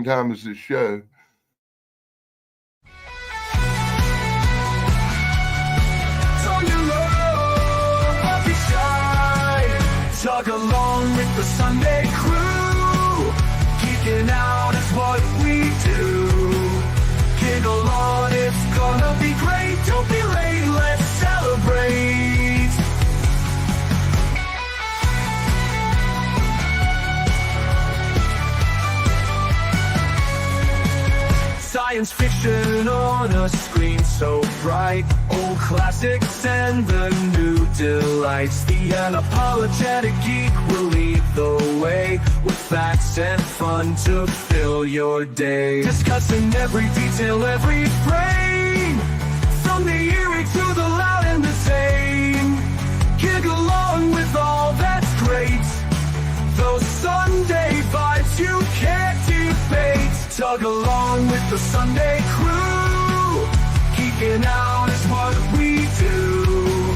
time as this show. Tug along with the Sunday crew. Geeking out is what we do. Giggle on, it's gonna be great. Don't be late, let's celebrate. Science fiction on a screen so bright. Old classics and the new delights. The unapologetic geek will lead the way with facts and fun to fill your day. Discussing every detail, every frame, from the eerie to the loud and the tame. Gig along with all that's great. Those Sunday vibes you can't debate. Tug along with the Sunday crew. Geeking out is what we do.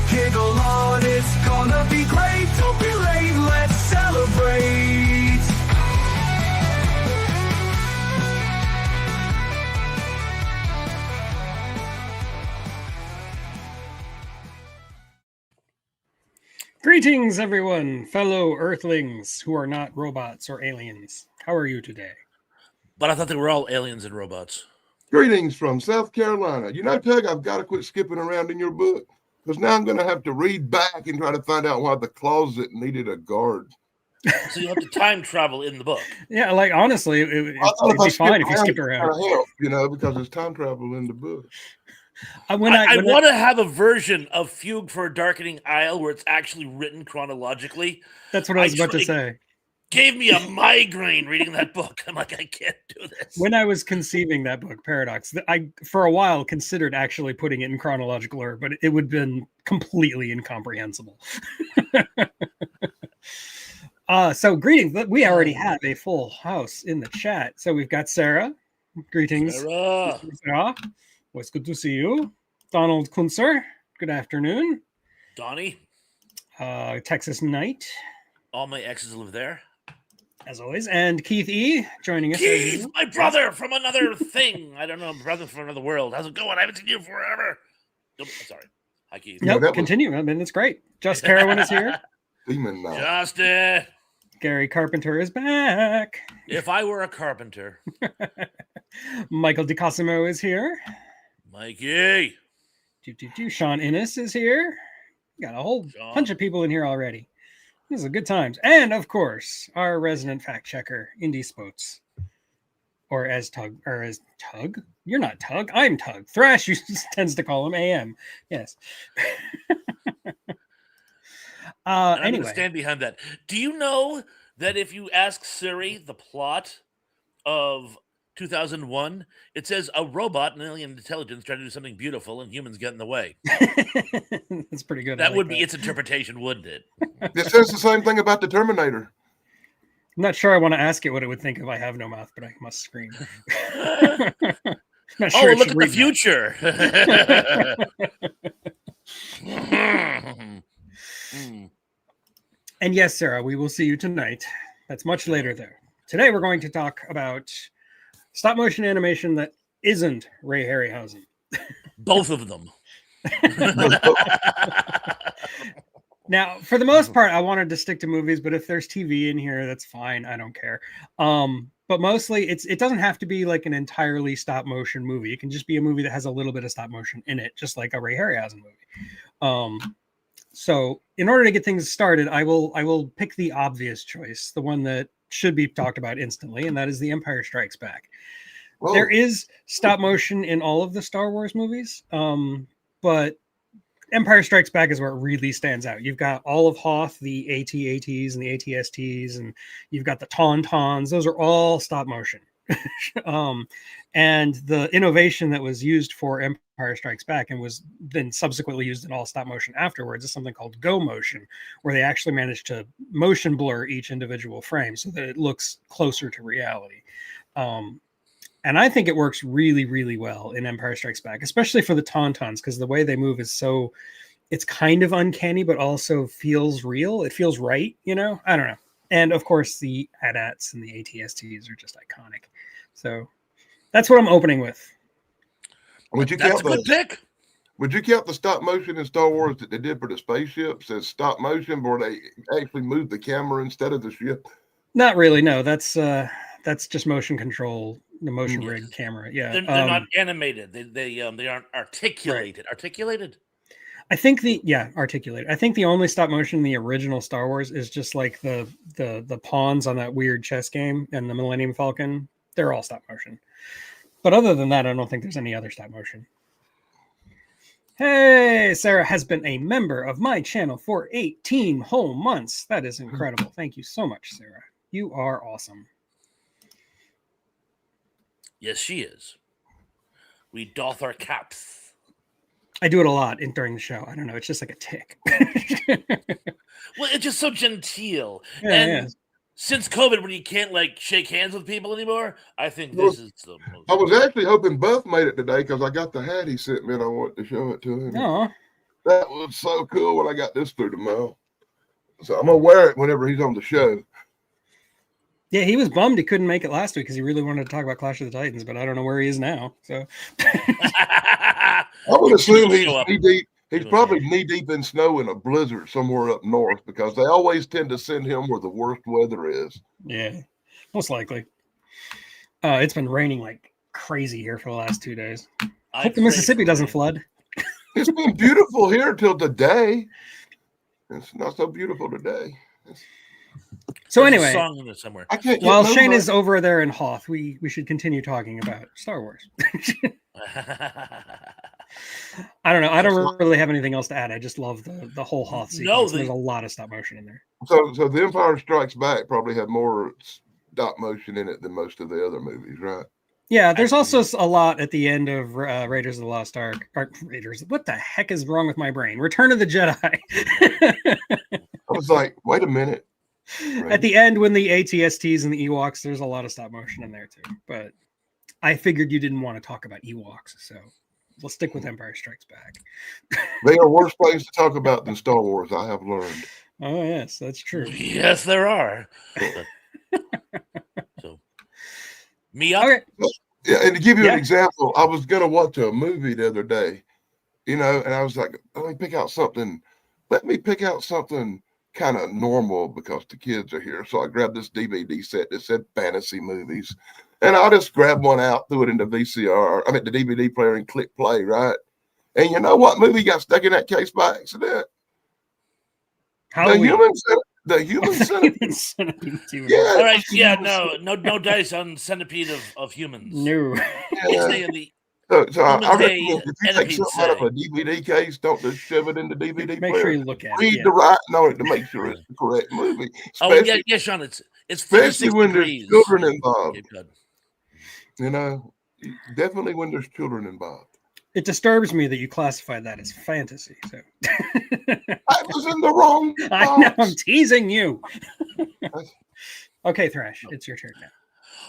Giggle on, it's gonna be great. Don't be late, let's celebrate. Greetings, everyone, fellow Earthlings who are not robots or aliens. How are you today? But I thought they were all aliens and robots. Greetings from South Carolina. You know, Tug, I've got to quit skipping around in your book because now I'm going to have to read back and try to find out why the closet needed a guard. So you have to time travel in the book. Yeah, like honestly, it'd be fine if you skipped around. Help, you know, because it's time travel in the book. I want to have a version of Fugue for a Darkening Isle where it's actually written chronologically. That's what I was about to say. Gave me a migraine reading that book. I'm like, I can't do this. When I was conceiving that book, Paradox, I for a while considered actually putting it in chronological order, but it would have been completely incomprehensible. So greetings. We already have a full house in the chat. So we've got Sarah. Greetings. Sarah. Well, it's good to see you. Donald Kunzer. Good afternoon. Donnie. Texas Knight. All my exes live there. As always. And Keith E. joining us. Keith, my brother from another thing. I don't know, brother from another world. How's it going? I haven't seen you forever. Nope, sorry. Hi, Keith. Nope, continue. I mean, it's great. Just Carowin is here. Justin. Gary Carpenter is back. If I were a carpenter. Michael DiCosimo is here. Mikey. Sean Innes is here. Got a whole bunch of people in here already. This is a good times. And of course, our resident fact checker, Indie Spoats. Or as Tug. You're not Tug. I'm Tug. Thrash tends to call him AM. Yes. I'm anyway. going to stand behind that. Do you know that if you ask Siri the plot of 2001, it says a robot and alien intelligence try to do something beautiful and humans get in the way? That's pretty good. That would be its interpretation, wouldn't it? It says the same thing about the Terminator. I'm not sure I want to ask it what it would think if I have no mouth, but I must scream. Not sure look at the future. And yes, Sarah, we will see you tonight. That's much later, though. Today, we're going to talk about stop motion animation that isn't Ray Harryhausen. Both of them. Now, for the most part, I wanted to stick to movies, but if there's TV in here, that's fine. I don't care. But mostly, it doesn't have to be like an entirely stop motion movie. It can just be a movie that has a little bit of stop motion in it, just like a Ray Harryhausen movie. So in order to get things started, I will pick the obvious choice, the one that should be talked about instantly, and that is The Empire Strikes Back. Whoa. There is stop motion in all of the Star Wars movies, but Empire Strikes Back is where it really stands out. You've got all of Hoth, the AT-ATs and the ATSTs, and you've got the Tauntauns. Those are all stop motion. And the innovation that was used for Empire Strikes Back and was then subsequently used in all stop motion afterwards is something called go motion, where they actually managed to motion blur each individual frame so that it looks closer to reality. And I think it works really, really well in Empire Strikes Back, especially for the Tauntauns, because the way they move is it's kind of uncanny, but also feels real. It feels right, you know? I don't know. And of course, the AT-ATs and the ATSTs are just iconic. So that's what I'm opening with. Would you That's count a good pick. Would you count the stop motion in Star Wars that they did for the spaceships as stop motion, where they actually moved the camera instead of the ship? Not really. No, that's just motion control, the motion Yes. rig camera. Yeah, They're not animated. They aren't articulated. Right. Articulated. I think articulated. I think the only stop motion in the original Star Wars is just like the pawns on that weird chess game and the Millennium Falcon. They're all stop motion. But other than that, I don't think there's any other stop motion. Hey, Sarah has been a member of my channel for 18 whole months. That is incredible. Thank you so much, Sarah. You are awesome. Yes, she is. We doff our caps. I do it a lot during the show. I don't know. It's just like a tick. Well, it's just so genteel. Yeah, and yeah. since COVID, when you can't like shake hands with people anymore, I think this is the most. I was actually hoping Buff made it today because I got the hat he sent me and I wanted to show it to him. Oh, That was so cool when I got this through the mail. So I'm gonna wear it whenever he's on the show. yeah. He was bummed he couldn't make it last week because he really wanted to talk about Clash of the Titans, but I don't know where he is now. So I would assume he's knee deep. He's probably knee deep in snow in a blizzard somewhere up north because they always tend to send him where the worst weather is. yeah, most likely. It's been raining like crazy here for the last 2 days. Hope the Mississippi doesn't flood. It's been beautiful here till today. It's not so beautiful today. So There's a anyway, song in there somewhere. I can't. while get Shane nobody- is over there in Hoth, we should continue talking about Star Wars. I don't know. I don't really have anything else to add. I just love the whole Hoth sequence. There's a lot of stop motion in there. So The Empire Strikes Back probably had more stop motion in it than most of the other movies, right? Yeah, there's also a lot at the end of Raiders of the Lost Ark. Raiders. What the heck is wrong with my brain? Return of the Jedi. I was like, wait a minute. At the end, when the ATSTs and the Ewoks, there's a lot of stop motion in there too. But I figured you didn't want to talk about Ewoks, so we'll stick with Empire Strikes Back. They are worse things to talk about than Star Wars, I have learned. Oh yes, that's true. Yes, there are. So, me up. Okay. Yeah, and to give you Yeah. an example, I was going to watch a movie the other day, and I was like, let me pick out something kind of normal because the kids are here. So I grabbed this DVD set that said fantasy movies, and I just grabbed one out, threw it into the DVD player and click play, right? And you know what movie got stuck in that case by accident? Halloween. The Human Centipede. Centipede too. Yeah. All right. Yeah. No dice on Centipede of Humans. No. They Yeah. stay in the. So I Human Day recommend if you take Centipede something out of say. a DVD case, don't just shove it in the DVD Make player. sure you look at it. Read Yeah. the writing on it to make sure it's the correct movie. Oh Especially, yeah, Sean. It's especially 36 when there's degrees. children involved. Cape Cod. You know, definitely when there's children involved. It disturbs me that you classified that as fantasy. So I was in the wrong I know I'm box. teasing you. Okay, Thrash, it's your turn now.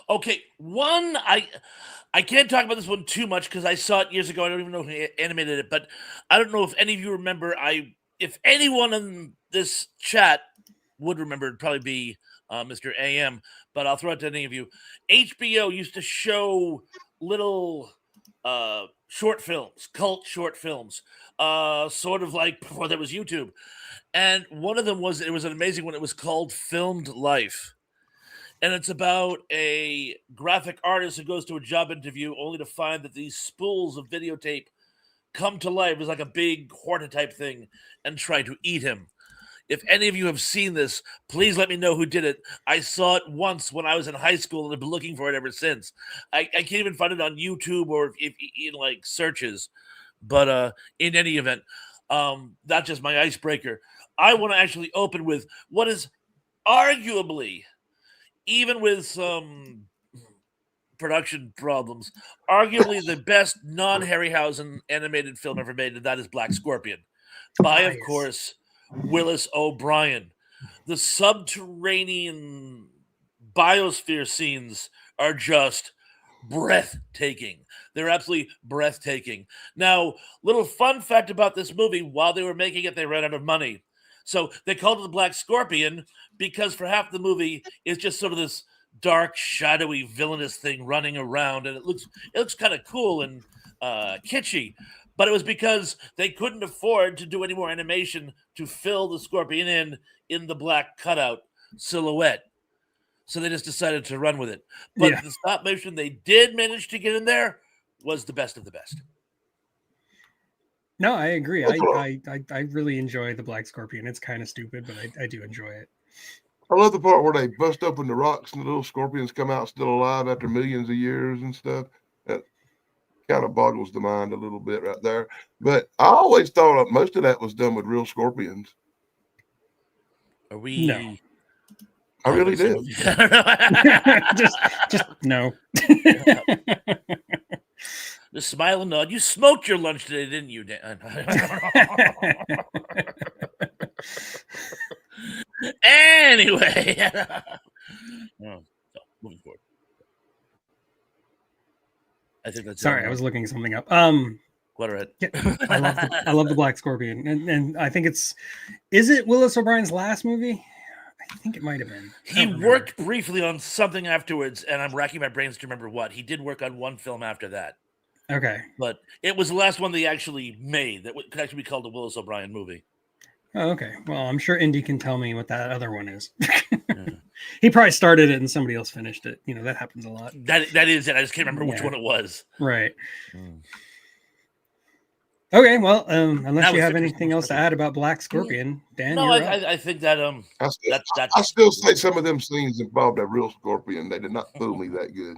Okay, one I can't talk about this one too much because I saw it years ago. I don't even know who animated it, but I don't know if any of you remember. If anyone in this chat would remember, it'd probably be Mr. AM. But I'll throw it to any of you. HBO used to show little short films, cult short films, sort of like before there was YouTube. And one of them was an amazing one. It was called Filmed Life. And it's about a graphic artist who goes to a job interview only to find that these spools of videotape come to life as like a big hoarder type thing and try to eat him. If any of you have seen this, please let me know who did it. I saw it once when I was in high school and I've been looking for it ever since. I can't even find it on YouTube or if in like searches. But in any event, that's just my icebreaker. I want to actually open with what is arguably, even with some production problems, arguably the best non-Harryhausen animated film ever made, and that is Black Scorpion, by, of course, Willis O'Brien. The subterranean biosphere scenes are just breathtaking. They're absolutely breathtaking. Now, little fun fact about this movie, while they were making it, they ran out of money. So they called it the Black Scorpion because for half the movie, it's just sort of this dark, shadowy, villainous thing running around, and it looks kind of cool and kitschy. But it was because they couldn't afford to do any more animation to fill the scorpion in the black cutout silhouette. So they just decided to run with it. But the stop motion they did manage to get in there was the best of the best. No, I agree. I really enjoy the Black Scorpion. It's kind of stupid, but I do enjoy it. I love the part where they bust open the rocks and the little scorpions come out still alive after millions of years and stuff. That kind of boggles the mind a little bit right there. But I always thought most of that was done with real scorpions. Are we? No. I really did. just no. Just smile and nod. You smoked your lunch today, didn't you, Dan? Anyway. Moving forward. I think that's sorry. I was looking something up. Go ahead. Yeah, I love the Black Scorpion, and I think is it Willis O'Brien's last movie? I think it might have been. He worked briefly on something afterwards, and I'm racking my brains to remember what. He did work on one film after that. Okay. But it was the last one they actually made that could actually be called a Willis O'Brien movie. Oh, okay. Well, I'm sure Indy can tell me what that other one is. He probably started it and somebody else finished it. You know, that happens a lot. That is it. I just can't remember which one it was. Right. Okay, well, unless you have anything else to add about Black Scorpion, Dan. No, I think that I still say some of them scenes involved a real scorpion. They did not fool me that good.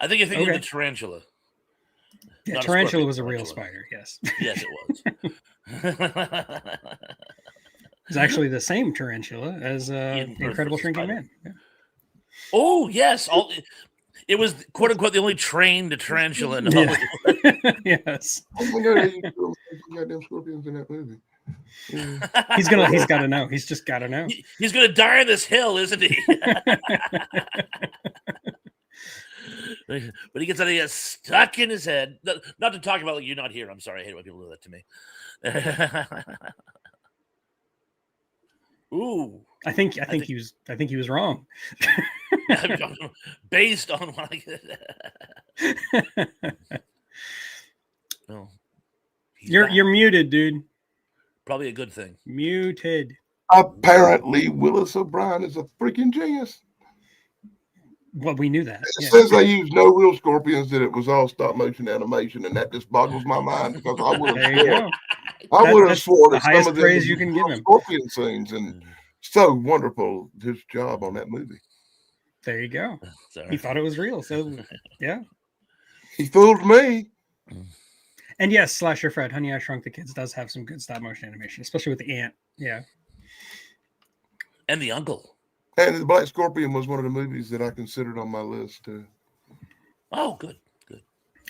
I think you're thinking of the tarantula. Yeah, Not tarantula was a real spider. Yes. Yes, it was. It's actually the same tarantula as the Incredible Shrinking Man. Yeah. Oh yes, it was quote unquote the only trained tarantula in Hollywood. Yes. Oh my God, you goddamn scorpions in that movie. Yeah. He's got to know. He's just got to know. He's gonna die on this hill, isn't he? But he gets that idea stuck in his head. Not to talk about like you're not here. I'm sorry. I hate when people do that to me. Ooh. I think he was wrong. Based on what well, you're muted, dude. Probably a good thing. Muted. Apparently, Willis O'Brien is a freaking genius. Well, we knew that. It says they used no real scorpions, that it was all stop motion animation, and that just boggles my mind because I would have sworn that some of them praise you can give him. Scorpion scenes, and so wonderful his job on that movie. There you go. He thought it was real, so yeah. He fooled me. And yes, Slasher Fred, Honey, I Shrunk the Kids does have some good stop motion animation, especially with the ant. Yeah. And the uncle. And the Black Scorpion was one of the movies that I considered on my list too. Oh, good.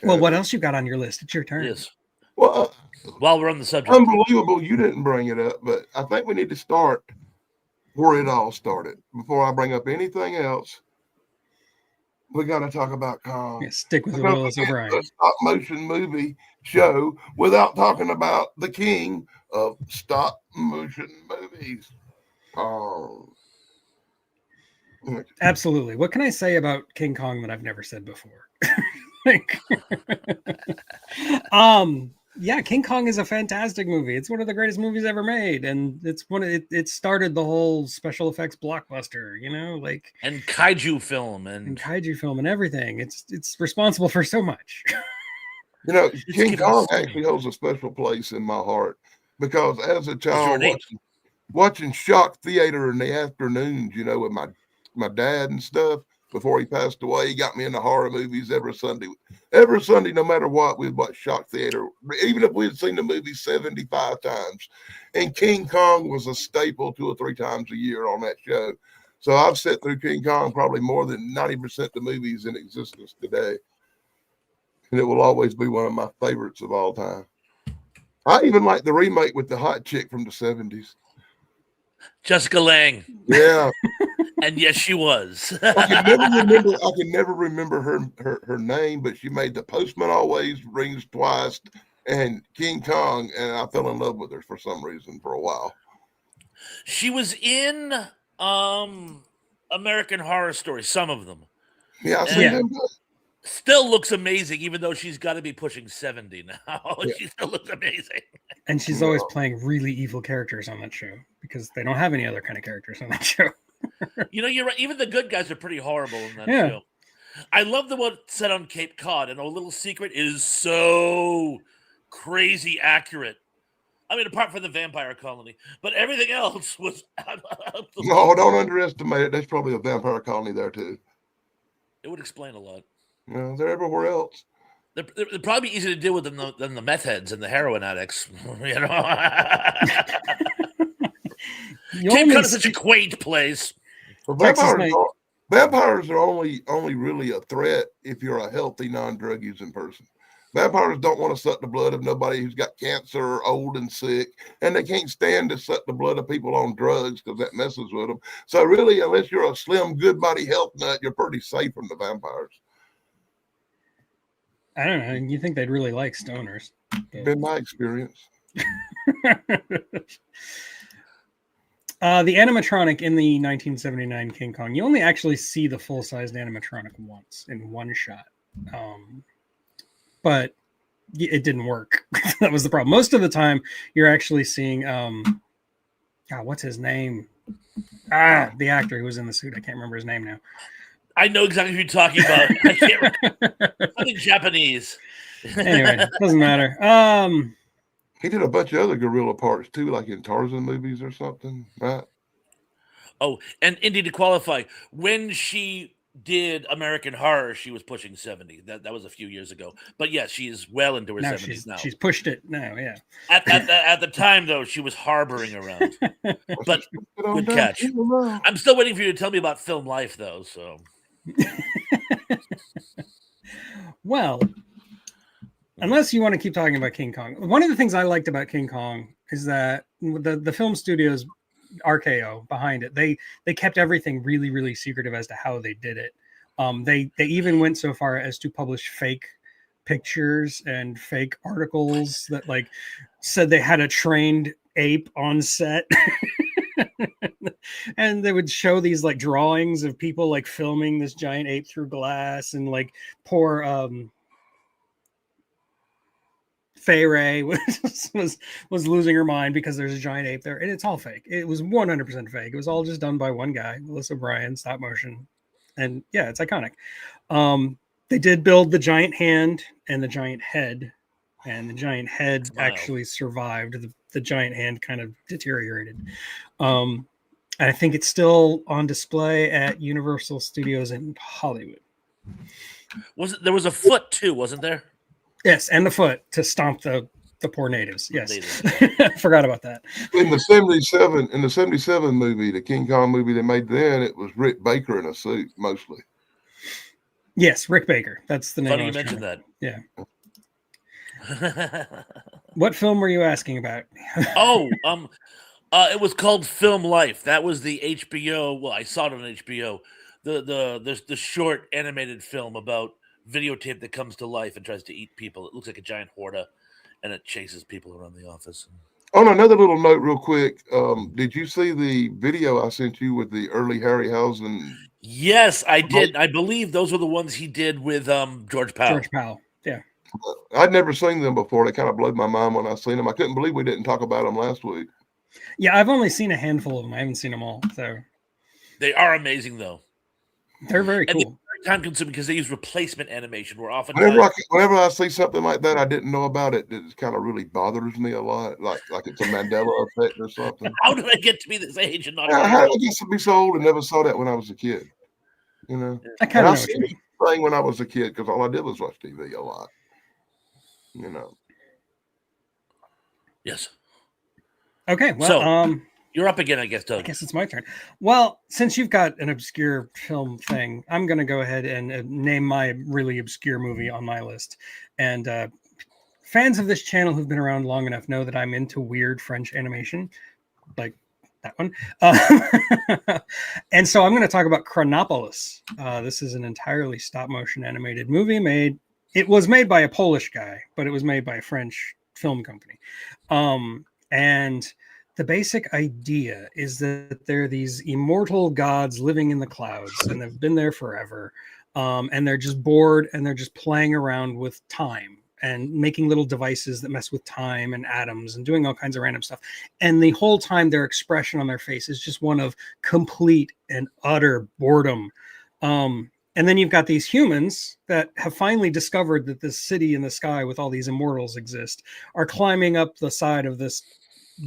Well, what else you got on your list? It's your turn. Yes. Well, while we're on the subject, unbelievable you didn't bring it up, but I think we need to start where it all started. Before I bring up anything else, we got to talk about Kong. Yeah, stick with Willis O'Brien. A stop motion movie show without talking about the king of stop motion movies. Absolutely. What can I say about King Kong that I've never said before? Yeah, King Kong is a fantastic movie. It's one of the greatest movies ever made, and it started the whole special effects blockbuster, and kaiju film and everything. It's responsible for so much. King Kong actually holds a special place in my heart because as a child watching Shock Theater in the afternoons, with my dad and stuff before he passed away, he got me into horror movies every Sunday. Every Sunday, no matter what, we'd watch Shock Theater, even if we had seen the movie 75 times. And King Kong was a staple 2 or 3 times a year on that show. So I've sat through King Kong probably more than 90% of the movies in existence today. And it will always be one of my favorites of all time. I even like the remake with the hot chick from the 70s. Jessica Lange. Yeah. And yes, she was. I can never remember her name, but she made The Postman Always Rings Twice and King Kong, and I fell in love with her for some reason for a while. She was in American Horror Story, some of them. Yeah, I And see Yeah. them. still looks amazing, even though she's got to be pushing 70 now. Yeah. She still looks amazing. And she's always playing really evil characters on that show because they don't have any other kind of characters on that show. You know, you're right. Even the good guys are pretty horrible in that Yeah. show. I love the one set on Cape Cod, and A Little Secret is so crazy accurate. I mean, apart from the vampire colony, but everything else was No, don't underestimate it. There's probably a vampire colony there too. It would explain a lot. You know, they're everywhere else. They're probably easier to deal with than the meth heads and the heroin addicts. You know, Cape Cod is such a quaint place. Well, Texas might- vampires are only really a threat if you're a healthy, non-drug using person. Vampires don't want to suck the blood of nobody who's got cancer or old and sick, and they can't stand to suck the blood of people on drugs because that messes with them. So really, unless you're a slim, good body health nut, you're pretty safe from the vampires. I don't know. You think they'd really like stoners? But... Been my experience. The animatronic in the 1979 King Kong, you only actually see the full-sized animatronic once in one shot. But it didn't work. That was the problem. Most of the time, you're actually seeing, what's his name? The actor who was in the suit. I can't remember his name now. I know exactly who you're talking about. I can't remember. Something Japanese. Anyway, doesn't matter. He did a bunch of other gorilla parts too, like in Tarzan movies or something, right? Oh, and Indy, to qualify, when she did American Horror, she was pushing 70. That was a few years ago. But yes, she is well into her 70s now. She's pushed it now, yeah. At the time, though, she was harboring around. But good catch. I'm still waiting for you to tell me about Film Life, though. So, well, unless you want to keep talking about King Kong, one of the things I liked about King Kong is that the film studios, RKO, behind it, they kept everything really, really secretive as to how they did it. They even went so far as to publish fake pictures and fake articles that like said they had a trained ape on set. And they would show these like drawings of people like filming this giant ape through glass, and like poor Fay Ray was losing her mind because there's a giant ape there, and it's all fake. It was 100% fake. It was all just done by one guy, Melissa Bryan, stop motion, and yeah, it's iconic. They did build the giant hand and the giant head, and the giant head actually survived. The giant hand kind of deteriorated. And I think it's still on display at Universal Studios in Hollywood. There was a foot too, wasn't there? Yes, and the foot to stomp the poor natives. Yes, forgot about that. In the 77 movie, the King Kong movie they made then, it was Rick Baker in a suit mostly. Yes, Rick Baker. That's the name. Funny you mentioned that. Yeah. What film were you asking about? It was called Film Life. That was the HBO. Well, I saw it on HBO. The short animated film about videotape that comes to life and tries to eat people. It looks like a giant horda, and it chases people around the office. On another little note, real quick, did you see the video I sent you with the early Harryhausen? Yes, I did. I believe those were the ones he did with George Powell. George Powell. Yeah. I'd never seen them before. They kind of blew my mind when I seen them. I couldn't believe we didn't talk about them last week. Yeah, I've only seen a handful of them. I haven't seen them all. So they are amazing, though. They're very cool. And time consuming because they use replacement animation. Where often whenever I see something like that I didn't know about it, it kind of really bothers me a lot. Like it's a Mandela effect or something. How did I get to be this age and not? How did I get to be so old and never saw that when I was a kid? You know, I kind of know seen thing when I was a kid because all I did was watch TV a lot. You know. Yes. Okay. Well, so, you're up again, I guess, Doug. I guess it's my turn. Well, since you've got an obscure film thing, I'm going to go ahead and name my really obscure movie on my list. And fans of this channel who've been around long enough know that I'm into weird French animation, like that one. And so I'm going to talk about Chronopolis. This is an entirely stop-motion animated movie It was made by a Polish guy, but it was made by a French film company. And the basic idea is that there are these immortal gods living in the clouds, and they've been there forever. And they're just bored, and they're just playing around with time and making little devices that mess with time and atoms and doing all kinds of random stuff. And the whole time, their expression on their face is just one of complete and utter boredom. And then you've got these humans that have finally discovered that this city in the sky with all these immortals exist, are climbing up the side of this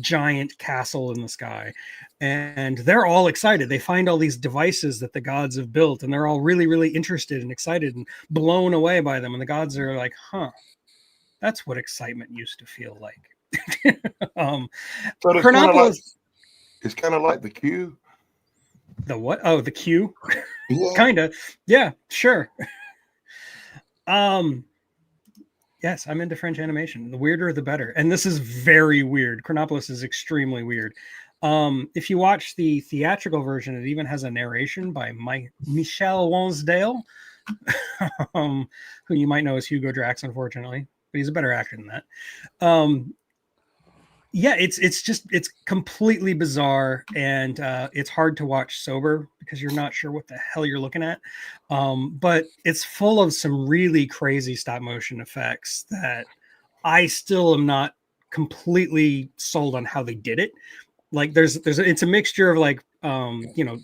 giant castle in the sky, and they're all excited. They find all these devices that the gods have built, and they're all really, really interested and excited and blown away by them. And the gods are like, that's what excitement used to feel like. So it's kind of like the Q. The what? Oh, the Q. Yeah. Kind of. Yeah, sure. Yes, I'm into French animation. The weirder, the better. And this is very weird. Chronopolis is extremely weird. If you watch the theatrical version, it even has a narration by Michel Lonsdale, who you might know as Hugo Drax, unfortunately, but he's a better actor than that. Yeah, it's completely bizarre, and it's hard to watch sober because you're not sure what the hell you're looking at. But it's full of some really crazy stop motion effects that I still am not completely sold on how they did it. Like it's a mixture of like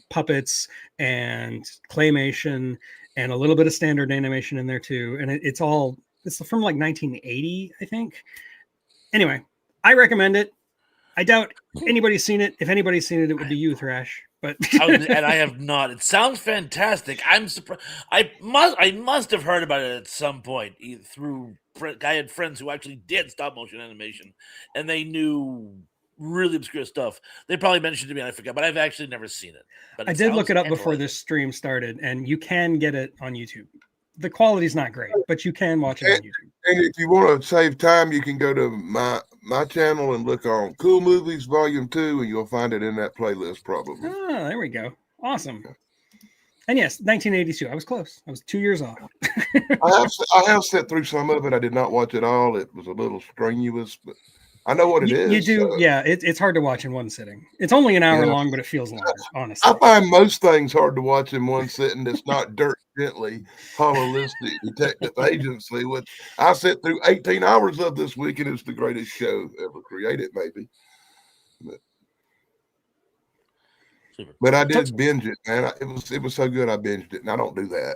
puppets and claymation and a little bit of standard animation in there too, and it's from like 1980, I think. Anyway, I recommend it. I doubt anybody's seen it. If anybody's seen it, it would be you, Thrash. But and I have not. It sounds fantastic. I'm surprised. I must have heard about it at some point through. I had friends who actually did stop motion animation, and they knew really obscure stuff. They probably mentioned it to me, and I forgot. But I've actually never seen it. But I did look it up before this stream started, and you can get it on YouTube. The quality's not great, but you can watch it on YouTube. And if you want to save time, you can go to my channel and look on Cool Movies Volume 2, and you'll find it in that playlist probably. Ah, there we go. Awesome. And yes, 1982. I was close. I was 2 years off. I have sat through some of it. I did not watch it all. It was a little strenuous, but I know what it is. You do, yeah. It's hard to watch in one sitting. It's only an hour long, but it feels longer, honestly. I find most things hard to watch in one sitting. That's not Dirt Gently, holistic detective agency, which I sat through 18 hours of this week, and it's the greatest show ever created, maybe. But I did binge it, man. It was so good I binged it, and I don't do that.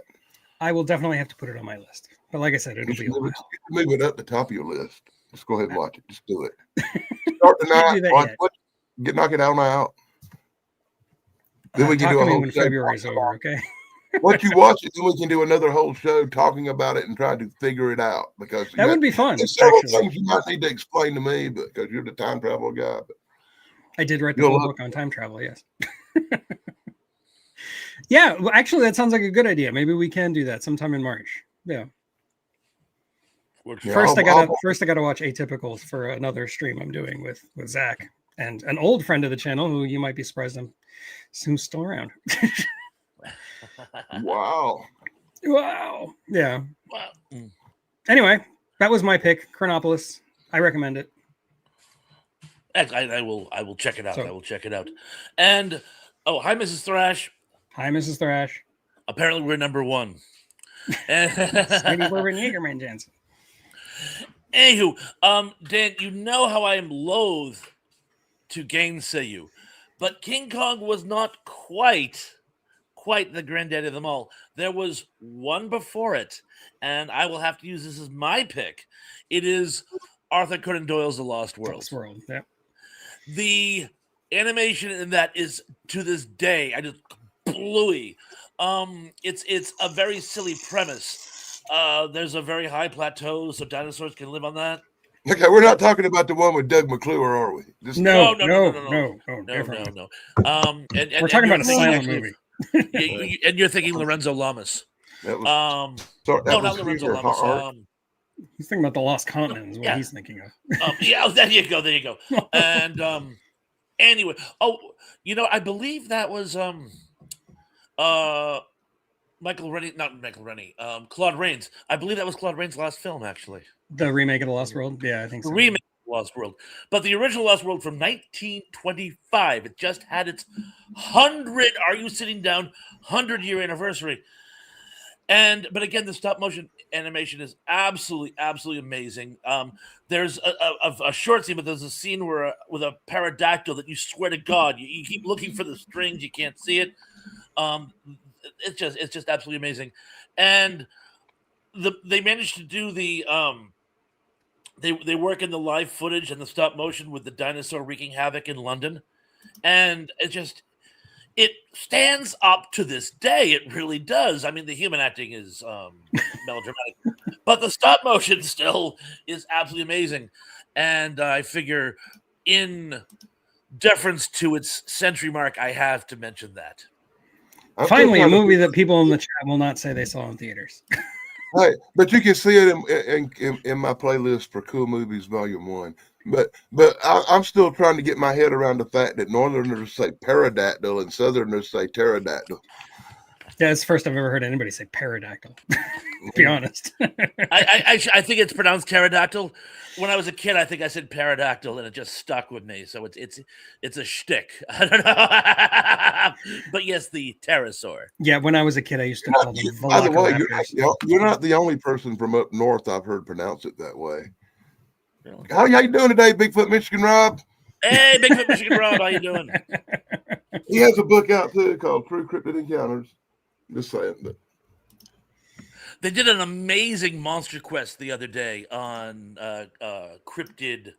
I will definitely have to put it on my list. But like I said, it'll be a while. Move it up the top of your list. Just go ahead and watch it. Just do it. Start tonight. Knock it out. Then we can do a whole show. February's over, okay? Once you watch it, then we can do another whole show talking about it and try to figure it out. Because that would be fun. There's several things you might need to explain to me, because you're the time travel guy. But I did write the whole book on time travel, yes. Yeah, well, actually, that sounds like a good idea. Maybe we can do that sometime in March. Yeah. First, I gotta watch Atypicals for another stream I'm doing with Zach and an old friend of the channel who you might be surprised who's still around. Wow. Yeah. Wow. Anyway, that was my pick, Chronopolis. I recommend it. I will check it out. I will check it out. And hi, Mrs. Thrash. Hi, Mrs. Thrash. Apparently, we're number one. Maybe we're in Jägerman Jansen. Anywho, Dan, you know how I am loath to gainsay you, but King Kong was not quite the granddaddy of them all. There was one before it, and I will have to use this as my pick. It is Arthur Conan Doyle's The Lost World. Lost World, yeah. The animation in that is, to this day, I just bluey. It's a very silly premise. There's a very high plateau, so dinosaurs can live on that. Okay, we're not talking about the one with Doug McClure, are we? No. We're talking about a silent movie. And you're thinking Lorenzo Lamas. That was, not Lorenzo Lamas. He's thinking about The Lost Continent is what he's thinking of. There you go. And anyway, I believe that was Claude Rains. I believe that was Claude Rains' last film, actually. The remake of The Lost World? Yeah, I think so. The remake of The Lost World. But the original Lost World from 1925, it just had its 100, are you sitting down, 100-year anniversary. But again, the stop motion animation is absolutely amazing. There's a short scene, but there's a scene where with a pterodactyl that you swear to God, you keep looking for the strings, you can't see it. It's just absolutely amazing. And they managed to do the they work in the live footage and the stop motion with the dinosaur wreaking havoc in London, and it stands up to this day. It really does. I mean, the human acting is melodramatic, but the stop motion still is absolutely amazing. And I figure, in deference to its century mark, I have to mention that. Finally, a movie that people in the chat will not say they saw in theaters. Right, but you can see it in my playlist for Cool Movies Volume 1. But I'm still trying to get my head around the fact that Northerners say pterodactyl and Southerners say pterodactyl. Yeah, it's the first I've ever heard anybody say pterodactyl. To be honest. I think it's pronounced pterodactyl. When I was a kid, I think I said pterodactyl, and it just stuck with me. So it's a shtick. I don't know, but yes, the pterosaur. Yeah, when I was a kid, I used to call them. By the way, you're not the only person from up north I've heard pronounce it that way. Really? How you doing today, Bigfoot Michigan Rob? Hey, Bigfoot Michigan Rob, how you doing? He has a book out too called True Cryptid Encounters. Just saying. But they did an amazing monster quest the other day on cryptid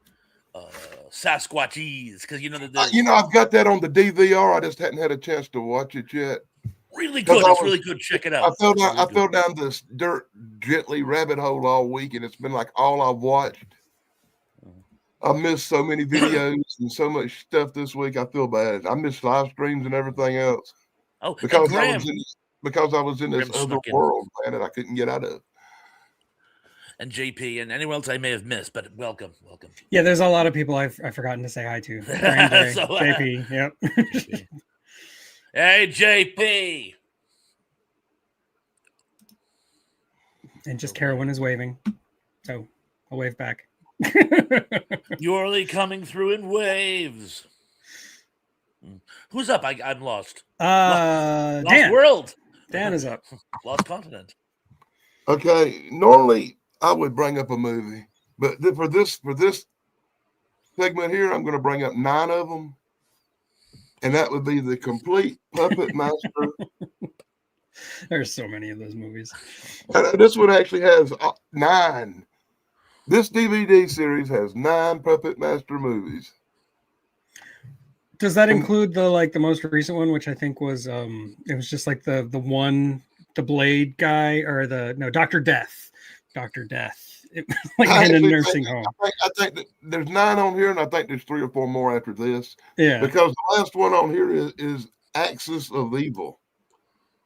Sasquatches, because I've got that on the DVR. I just hadn't had a chance to watch it yet. Really good. It's really good. Check it out. I fell down this dirt gently rabbit hole all week, and it's been like all I've watched. I missed so many videos and so much stuff this week. I feel bad. I missed live streams and everything else. Oh, because I was in this other world, man, that I couldn't get out of. And JP and anyone else I may have missed, but welcome. Yeah, there's a lot of people I've forgotten to say hi to. JP, yep. JP. Hey, JP. And just Carolyn is waving, so I'll wave back. You're only coming through in waves. Who's up? I'm lost. Dan. Lost world. Dan is up. Lost continent. Okay. Normally I would bring up a movie, but for this segment here, I'm going to bring up 9 of them, and that would be The Complete Puppet Master. There's so many of those movies. This one actually has 9. This DVD series has 9 Puppet Master movies. Does that include the most recent one, which I think was it was just like the Blade guy, or Dr. Death. Dr. Death. It was like in a nursing home. I think that there's 9 on here, and I think there's 3 or 4 more after this. Yeah. Because the last one on here is Axis of Evil.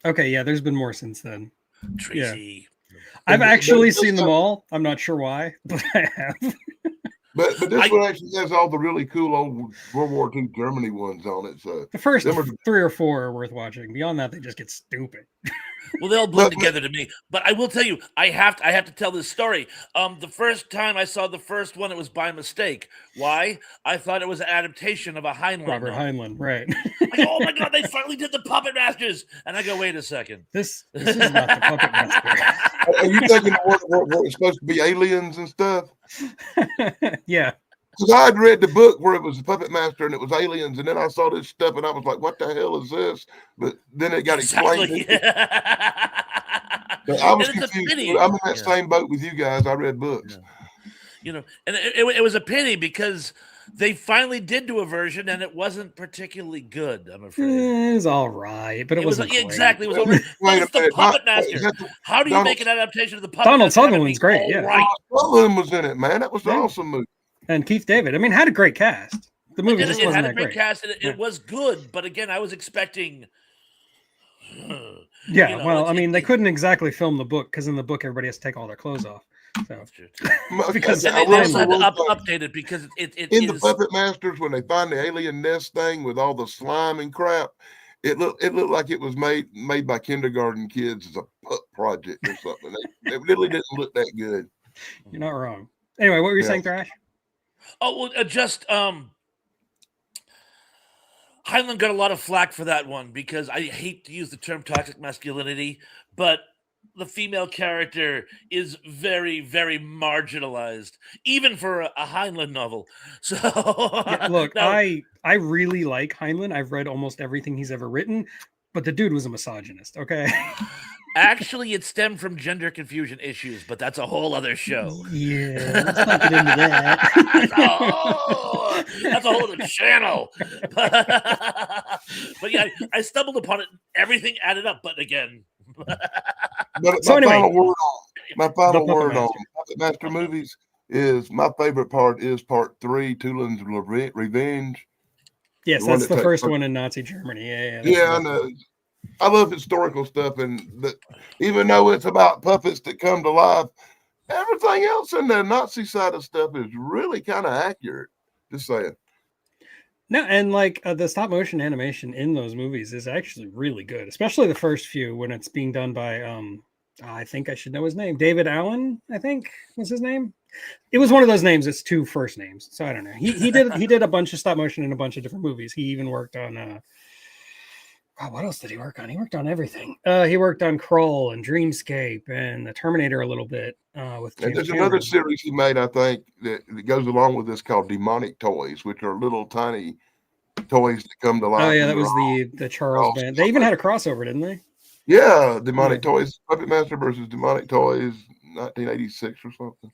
Okay, yeah, there's been more since then. Tracy. Yeah. I've actually seen them all. I'm not sure why, but I have. But this one actually has all the really cool old World War II Germany ones on it. So the first 3 or 4 are worth watching. Beyond that, they just get stupid. Well, they all blend together to me. But I will tell you, I have to tell this story. The first time I saw the first one, it was by mistake. Why? I thought it was an adaptation of a Heinlein. Robert Heinlein, right? Oh my God, they finally did the Puppet Masters. And I go, wait a second. This is not the Puppet Master. Are you thinking what it's supposed to be aliens and stuff? Yeah. Because I had read the book where it was the Puppet Master and it was aliens, and then I saw this stuff and I was like, what the hell is this? But then it got explained. But I was confused. I'm in that same boat with you guys. I read books. Yeah. And it was a pity because they finally did do a version and it wasn't particularly good, I'm afraid. It was all right, but it wasn't great. Exactly. It was all right. It's the Puppet Master. How do you make an adaptation of the Puppet Donald Master? Sutherland's great, yeah. Right. Sutherland was in it, man. That was an awesome movie. And Keith David. I mean, had a great cast. The movie just wasn't that great. It had a great cast, and it was good, but again, I was expecting... Yeah, I mean, they couldn't exactly film the book, because in the book, everybody has to take all their clothes off. So, because they also had to update it because it in the Puppet Masters, when they find the alien nest thing with all the slime and crap, it looked like it was made by kindergarten kids as a pup project or something. It really didn't look that good. You're not wrong. Anyway, what were you saying, Thrash? Oh, well, Heinlein got a lot of flack for that one because I hate to use the term toxic masculinity, but the female character is very, very marginalized, even for a Heinlein novel. So Yeah, look, now, I really like Heinlein. I've read almost everything he's ever written, but the dude was a misogynist. Okay. actually, it stemmed from gender confusion issues, but that's a whole other show. Yeah, let's not get into that. That's a whole other channel. But yeah, I stumbled upon it. Everything added up, but again, But So anyway, my the final Puppet word on Master. Puppet Master movies is my favorite part is part 3, Tulin's Revenge. Yes, The one that's that the takes first place- one in Nazi Germany. Yeah, that's Yeah, I really know. cool. I love historical stuff, and even though it's about puppets that come to life, everything else in the Nazi side of stuff is really kind of accurate. Just saying. No, and like the stop motion animation in those movies is actually really good, especially the first few when it's being done by I think I should know his name. David Allen, I think was his name. It was one of those names. It's two first names, so I don't know. He did a bunch of stop motion in a bunch of different movies. He even worked on God, what else did he work on? He worked on everything. He worked on Krull and Dreamscape and the Terminator a little bit with And James there's Cameron. another series he made, I think, that goes along with this called Demonic Toys, which are little tiny toys that come to life. Oh yeah, and that they're was the Charles Band. They even had a crossover, didn't they? Yeah, Demonic Yeah. Toys, Puppet Master versus Demonic Toys, 1986 or something.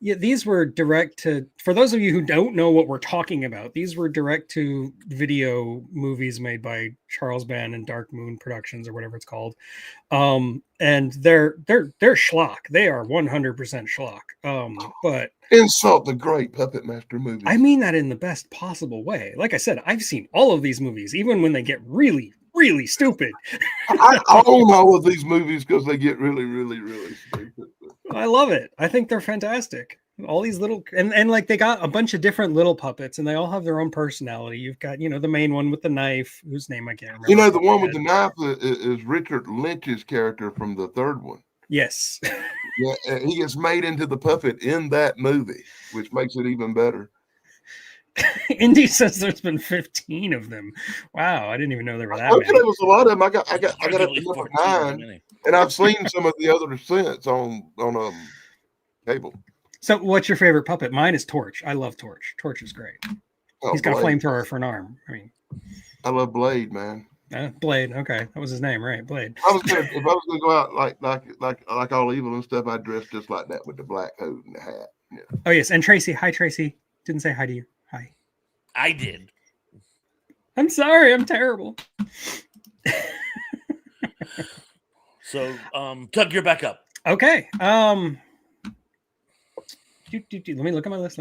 Yeah, these were direct to, for those of you who don't know what we're talking about, these were direct to video movies made by Charles Band and Dark Moon Productions or whatever it's called. And they're schlock. They are 100% schlock. But Insult the great Puppet Master movies. I mean that in the best possible way. Like I said, I've seen all of these movies, even when they get really, really stupid. I own all of these movies because they get really, really, really stupid. I love it. I think they're fantastic. All these little and like they got a bunch of different little puppets and they all have their own personality. You've got, the main one with the knife, whose name I can't remember. You know, the one with the knife is Richard Lynch's character from the third one. Yes. Yeah, he gets made into the puppet in that movie, which makes it even better. Indy says there's been 15 of them. Wow, I didn't even know there were that Okay, many. there was a lot of them. I got up arguably to number 14 9, and I've seen some of the other since on cable. So what's your favorite puppet? Mine is Torch. I love Torch. Torch is great. Oh, He's got a Blade. flamethrower for an arm. I mean, I love Blade, man. Blade. Okay, that was his name, right? Blade. If I was gonna go out like all evil and stuff, I'd dress just like that with the black coat and the hat. Yeah. Oh yes, and Tracy. Hi, Tracy. Didn't say hi to you. Hi. I did. I'm sorry. I'm terrible. So, Tug, you're back up. Okay. Let me look at my list.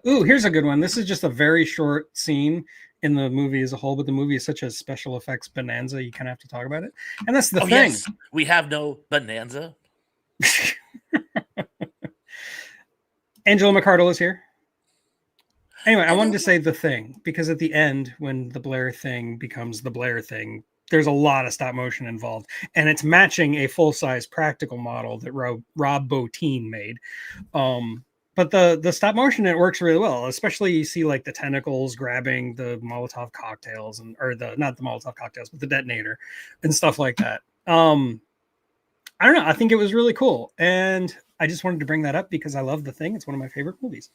Ooh, here's a good one. This is just a very short scene in the movie as a whole, but the movie is such a special effects bonanza, you kind of have to talk about it. And that's the thing. Yes, we have no bonanza. Angela McArdle is here. Anyway, I wanted to say the thing, because at the end, when the Blair thing becomes the Blair thing, there's a lot of stop motion involved, and it's matching a full-size practical model that Rob Bottin made. But the stop motion, it works really well, especially you see like the tentacles grabbing the Molotov cocktails not the Molotov cocktails, but the detonator and stuff like that. I don't know. I think it was really cool. And I just wanted to bring that up because I love the thing. It's one of my favorite movies.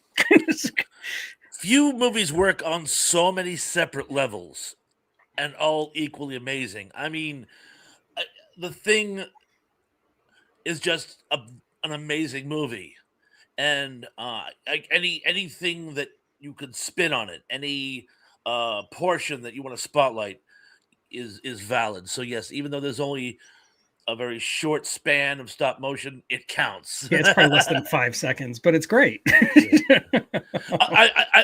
Few movies work on so many separate levels and all equally amazing. I mean, the thing is just an amazing movie. And anything that you could spin on it, any portion that you want to spotlight is valid. So yes, even though there's only a very short span of stop motion, it counts. Yeah, it's probably less than 5 seconds, but it's great.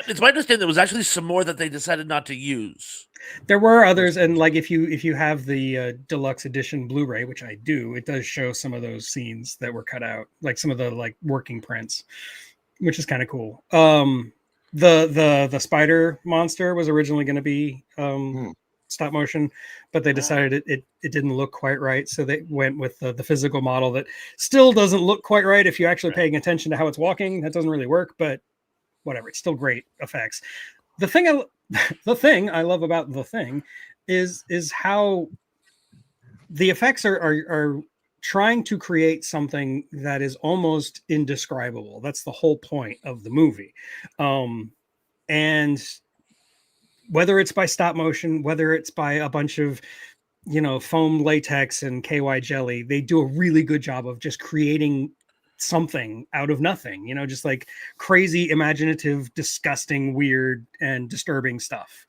It's my understanding there was actually some more that they decided not to use. There were others, and like if you have the deluxe edition Blu-ray, which I do, it does show some of those scenes that were cut out, like some of the like working prints, which is kind of cool. The spider monster was originally going to be stop motion, but they decided it didn't look quite right, so they went with the physical model that still doesn't look quite right if you're actually paying attention to how it's walking. That doesn't really work, but whatever, it's still great effects. The thing I love about The Thing is how the effects are trying to create something that is almost indescribable. That's the whole point of the movie. And whether it's by stop motion, whether it's by a bunch of, foam latex and KY jelly, they do a really good job of just creating something out of nothing, just like crazy, imaginative, disgusting, weird, and disturbing stuff.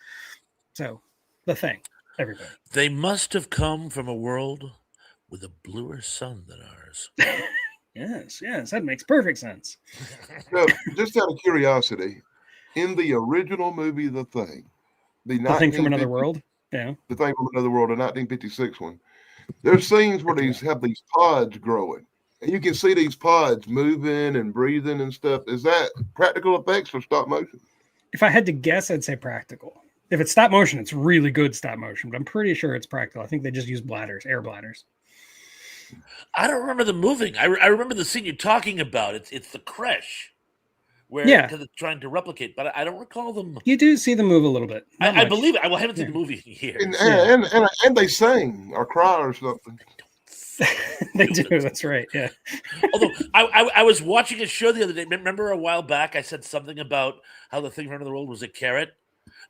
So The Thing, everybody. They must have come from a world with a bluer sun than ours. Yes, that makes perfect sense. So, just out of curiosity, in the original movie, The Thing, The Thing from Another World, yeah, The Thing from Another World, the 1956 one, there's scenes where these have these pods growing, and you can see these pods moving and breathing and stuff. Is that practical effects or stop motion? If I had to guess, I'd say practical. If it's stop motion, it's really good stop motion, but I'm pretty sure it's practical. I think they just use air bladders. I don't remember the moving. I remember the scene you're talking about. It's the creche where because it's trying to replicate, but I don't recall them. You do see them move a little bit. I believe it. I haven't seen the movie in years. And they sing or cry or something. They do. That's right. Yeah. Although I was watching a show the other day. Remember a while back I said something about how The Thing from Another World was a carrot.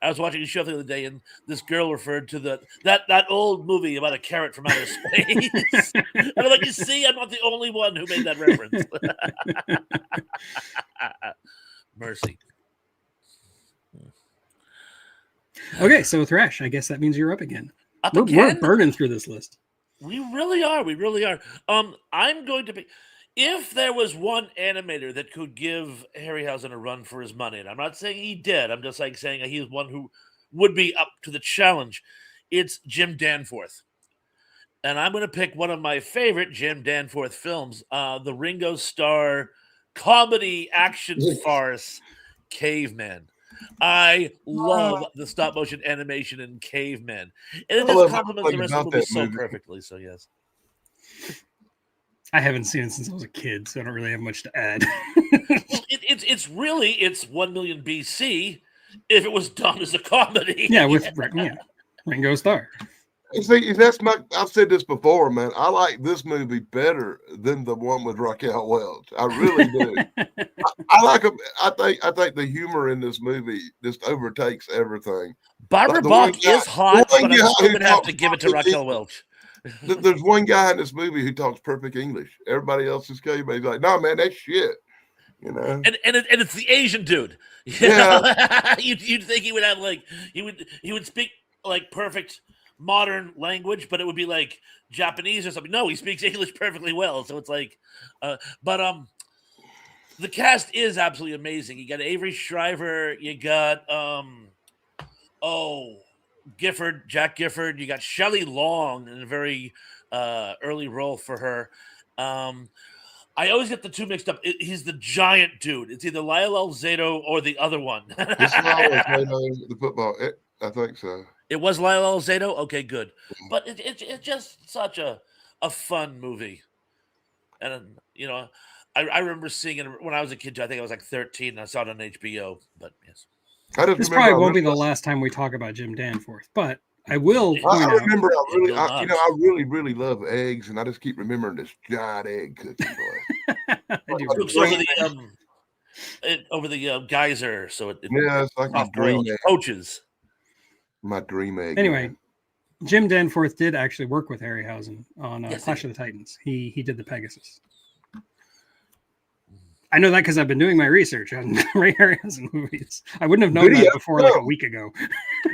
I was watching a show the other day, and this girl referred to that old movie about a carrot from outer space. And I'm like, you see, I'm not the only one who made that reference. Mercy. Okay, so Thresh, I guess that means you're up again. We're burning through this list. We really are. I'm going to be. If there was one animator that could give Harryhausen a run for his money, and I'm not saying he did, I'm just saying he's one who would be up to the challenge, it's Jim Danforth. And I'm going to pick one of my favorite Jim Danforth films, the Ringo Starr comedy action farce, Caveman. I love the stop motion animation in Caveman. And it just complements the rest of the movie so perfectly, so yes. I haven't seen it since I was a kid, so I don't really have much to add. It's 1 million BC if it was done as a comedy. Yeah, with Ringo Starr. See, I've said this before, man. I like this movie better than the one with Raquel Welch. I really do. I like them. I think the humor in this movie just overtakes everything. Barbara Bach is hot, but I'm still gonna have to give it to Raquel Welch. There's one guy in this movie who talks perfect English. Everybody else is caveman. He's like, no, man, that's shit. And it's the Asian dude. Yeah. You'd think he would have he would speak like perfect modern language, but it would be like Japanese or something. No, he speaks English perfectly well. So it's like, the cast is absolutely amazing. You got Avery Shriver. You got Jack Gifford. You got Shelley Long in a very early role for her. I always get the two mixed up. He's the giant dude. It's either Lyle Alzado or the other one. The football. I think so. It was Lyle Alzado? Okay, good. But it's just such a fun movie. And, I remember seeing it when I was a kid. I think I was like 13 and I saw it on HBO. But yes. This probably won't be the last time we talk about Jim Danforth, but I will point out. I really, really love eggs, and I just keep remembering this giant egg cookie, boy. Over the geyser, so it's like my dream egg. Poaches. My dream egg. Anyway, Jim Danforth did actually work with Harryhausen on Clash of the Titans. He did the Pegasus. I know that because I've been doing my research on Ray Harryhausen movies. I wouldn't have known that before like a week ago.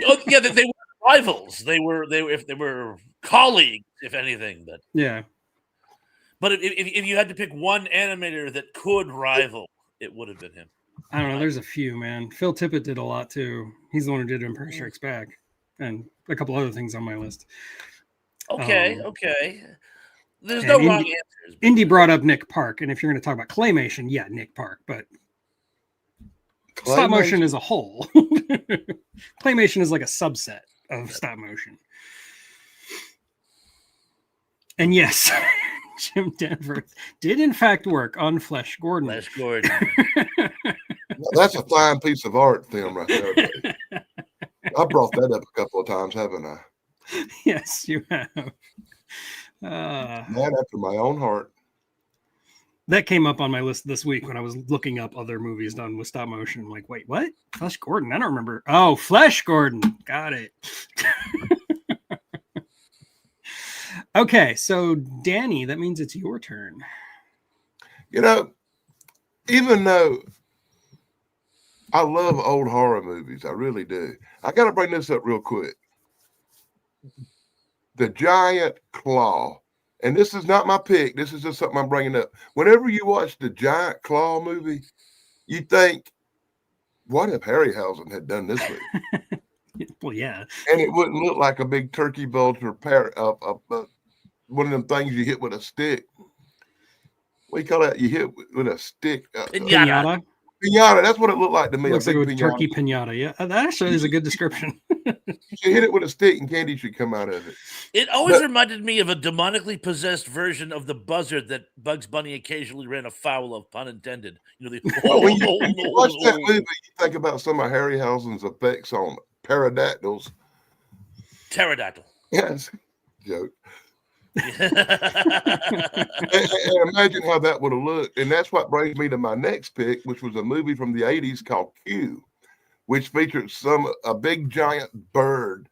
Oh, yeah, they were rivals. They were colleagues, if anything. But yeah. But if you had to pick one animator that could rival, it would have been him. I don't know. There's a few, man. Phil Tippett did a lot too. He's the one who did Empire Strikes Back, and a couple other things on my list. Okay. There's no wrong answers. Indy brought up Nick Park, and if you're going to talk about claymation, yeah, Nick Park, but stop motion as a whole. Claymation is like a subset of stop motion. And yes, Jim Danforth did in fact work on Flash Gordon. Flash Gordon. That's a fine piece of art, Tim, right there. Buddy. I brought that up a couple of times, haven't I? Yes, you have. Man after my own heart. That came up on my list this week when I was looking up other movies done with stop motion. I'm like, wait, what? Flash Gordon? I don't remember. Oh, Flash Gordon. Got it. Okay, so Danny, that means it's your turn. You know, even though I love old horror movies, I really do. I got to bring this up real quick. The Giant Claw. And this is not my pick. This is just something I'm bringing up. Whenever you watch the Giant Claw movie, you think, what if Harryhausen had done this movie? Well, yeah. And it wouldn't look like a big turkey vulture one of them things you hit with a stick. What do you call that? You hit with a stick. Pinata. Pinata. That's what it looked like to me. Looks like a turkey pinata. Yeah, that actually is a good description. You should hit it with a stick and candy should come out of it. It always reminded me of a demonically possessed version of the buzzard that Bugs Bunny occasionally ran afoul of, pun intended. You know, when you watch that movie, you think about some of Harryhausen's effects on pterodactyls. Pterodactyl. Yes, joke. And imagine how that would have looked. And that's what brings me to my next pick, which was a movie from the 80s called Q, which featured a big giant bird,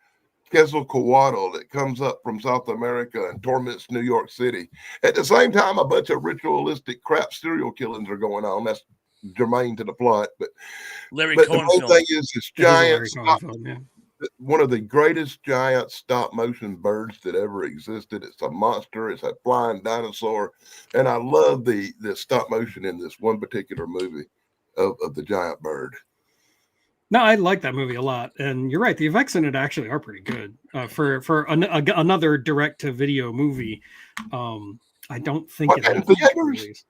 Quetzalcoatl, that comes up from South America and torments New York City. At the same time, a bunch of ritualistic crap serial killings are going on. That's germane to the plot. But Larry the Cohen main film. thing is this giant Yeah. one of the greatest giant stop motion birds that ever existed. It's a monster. It's a flying dinosaur. And I love the stop motion in this one particular movie of the giant bird. No, I like that movie a lot. And you're right. The effects in it actually are pretty good for another direct to video movie. I don't think What, in theaters?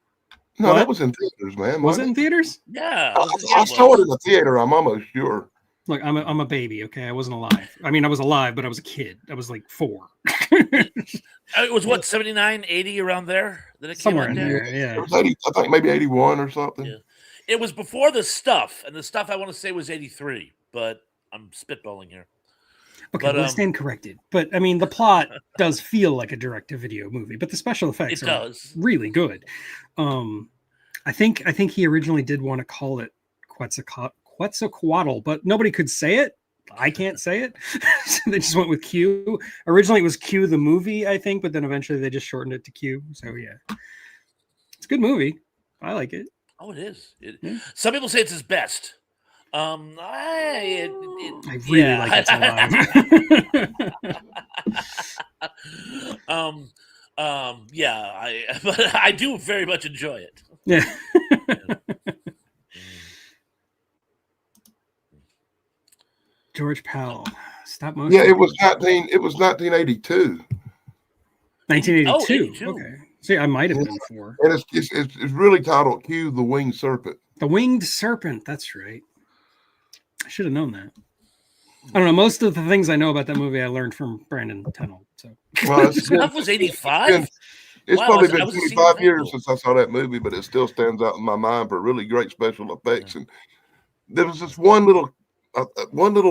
No, that was in theaters, man. Was it in theaters? Yeah. I saw it in the theater. I'm almost sure. Look, I'm a baby, okay? I wasn't alive. I mean, I was alive, but I was a kid. I was like 4. It was what, 79, 80 around there? That it Somewhere came in out there, yeah. It was 80, I think maybe 81 or something. Yeah. It was before the stuff, and the stuff I want to say was 83, but I'm spitballing here. Okay, well, I stand corrected. But I mean, the plot does feel like a direct-to-video movie, but the special effects are really good. I think he originally did want to call it Quetzalcoatl, but nobody could say it. I can't say it. So they just went with Q. Originally, it was Q the movie, I think, but then eventually they just shortened it to Q. So yeah, it's a good movie. I like it. Oh, it is. Some people say it's his best. I really like it. But I do very much enjoy it. Yeah. George Powell, stop motion. Yeah, it was 1982. 1982. Oh, 82. Okay. See, I might have been 4. And it's really titled Q the Winged Serpent. The Winged Serpent. That's right. I should have known that. I don't know. Most of the things I know about that movie I learned from Brandon Tennell. So well, that was 85. It's probably been 25 years since I saw that movie, but it still stands out in my mind for really great special effects. And there was this one little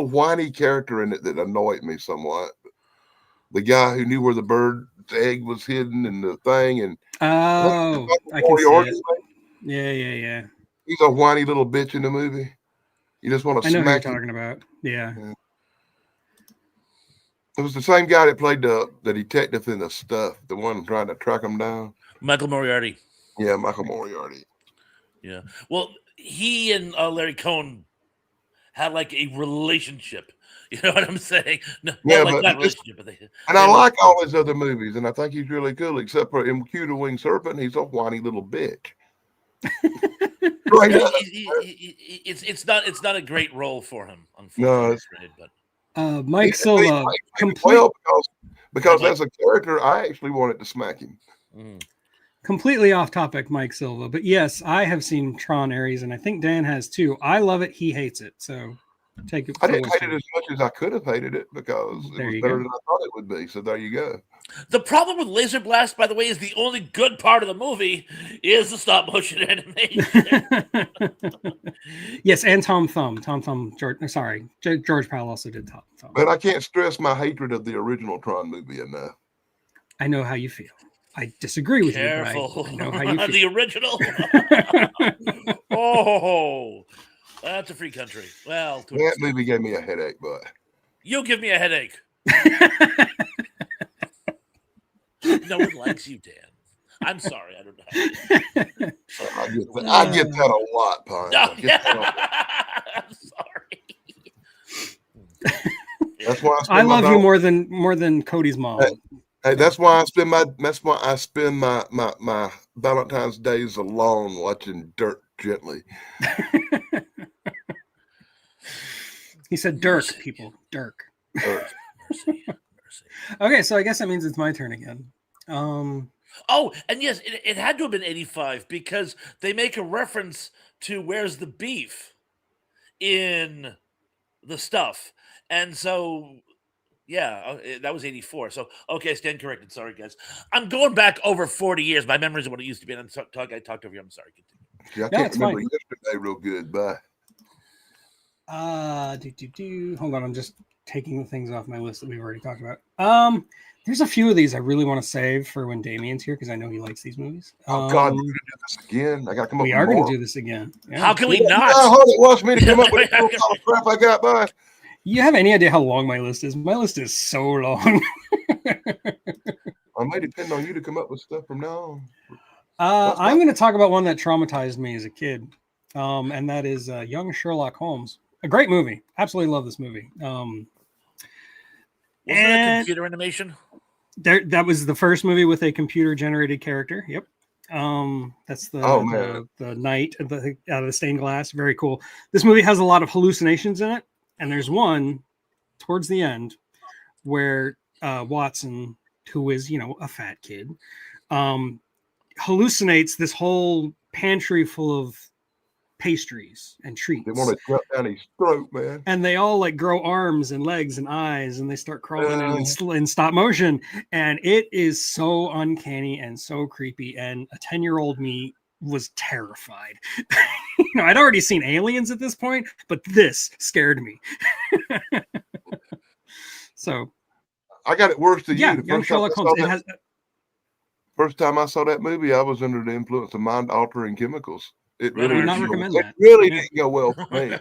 whiny character in it that annoyed me somewhat. The guy who knew where the bird's egg was hidden and the thing, and I can see it. Yeah. He's a whiny little bitch in the movie. You just want to smack him. I know who you're talking about. Yeah. It was the same guy that played the detective in The Stuff, the one trying to track him down. Michael Moriarty. Yeah, Michael Moriarty. Yeah. Well, he and Larry Cohen had like a relationship. You know what I'm saying? No, yeah, like that relationship. And I like all his other movies, and I think he's really cool, except for in Q the Winged Serpent, he's a whiny little bitch. Right. It's not a great role for him, unfortunately. No, Mike Silva. Because as a character, I actually wanted to smack him. Completely off topic, Mike Silva. But yes, I have seen Tron Ares, and I think Dan has too. I love it. He hates it. So take it. I didn't hate it as much as I could have hated it because it was better than I thought it would be. So there you go. The problem with Laser Blast, by the way, is the only good part of the movie is the stop motion animation. Yes, and Tom Thumb. George Powell also did Tom Thumb. But I can't stress my hatred of the original Tron movie enough. I know how you feel. I disagree with you, but I know how you feel. The original. Oh, that's a free country. Well, that movie gave me a headache, but you give me a headache. No one likes you, Dan. I'm sorry. I don't know. I get that a lot, Pine. No, I'm sorry. That's why I love you more than Cody's mom. Hey, that's why I spend my Valentine's days alone watching Dirt Gently. He said Dirk, people. Dirk. Mercy. Okay, so I guess that means it's my turn again. Oh, and yes, it had to have been 85 because they make a reference to Where's the Beef in the stuff. And so, yeah, that was 84. So, okay, stand corrected. Sorry, guys. I'm going back over 40 years. My memories of what it used to be. And I talked over you. I'm sorry. Yeah, I can't remember yesterday real good. Bye. Hold on, I'm just taking the things off my list that we've already talked about. There's a few of these I really want to save for when Damien's here because I know he likes these movies. Oh God, we're gonna do this again. I gotta come up. We are going to do this again. Yeah. How can we not? How hard it was for me to come up with all the crap I got by. You have any idea how long my list is? My list is so long. I may depend on you to come up with stuff from now on. I'm going to talk about one that traumatized me as a kid, and that is Young Sherlock Holmes. A great movie. Absolutely love this movie. Wasn't it computer animation? That was the first movie with a computer-generated character. Yep. That's the knight out of the stained glass. Very cool. This movie has a lot of hallucinations in it, and there's one towards the end where Watson, who is a fat kid, hallucinates this whole pantry full of pastries and treats. They want to jump down his throat, man. And they all like grow arms and legs and eyes, and they start crawling in stop motion. And it is so uncanny and so creepy. And a 10-year-old me was terrified. I'd already seen Aliens at this point, but this scared me. So I got it worse than you. Young Sherlock Holmes. First time I saw that movie, I was under the influence of mind-altering chemicals. It really I would not recommend that. It really didn't go well for me.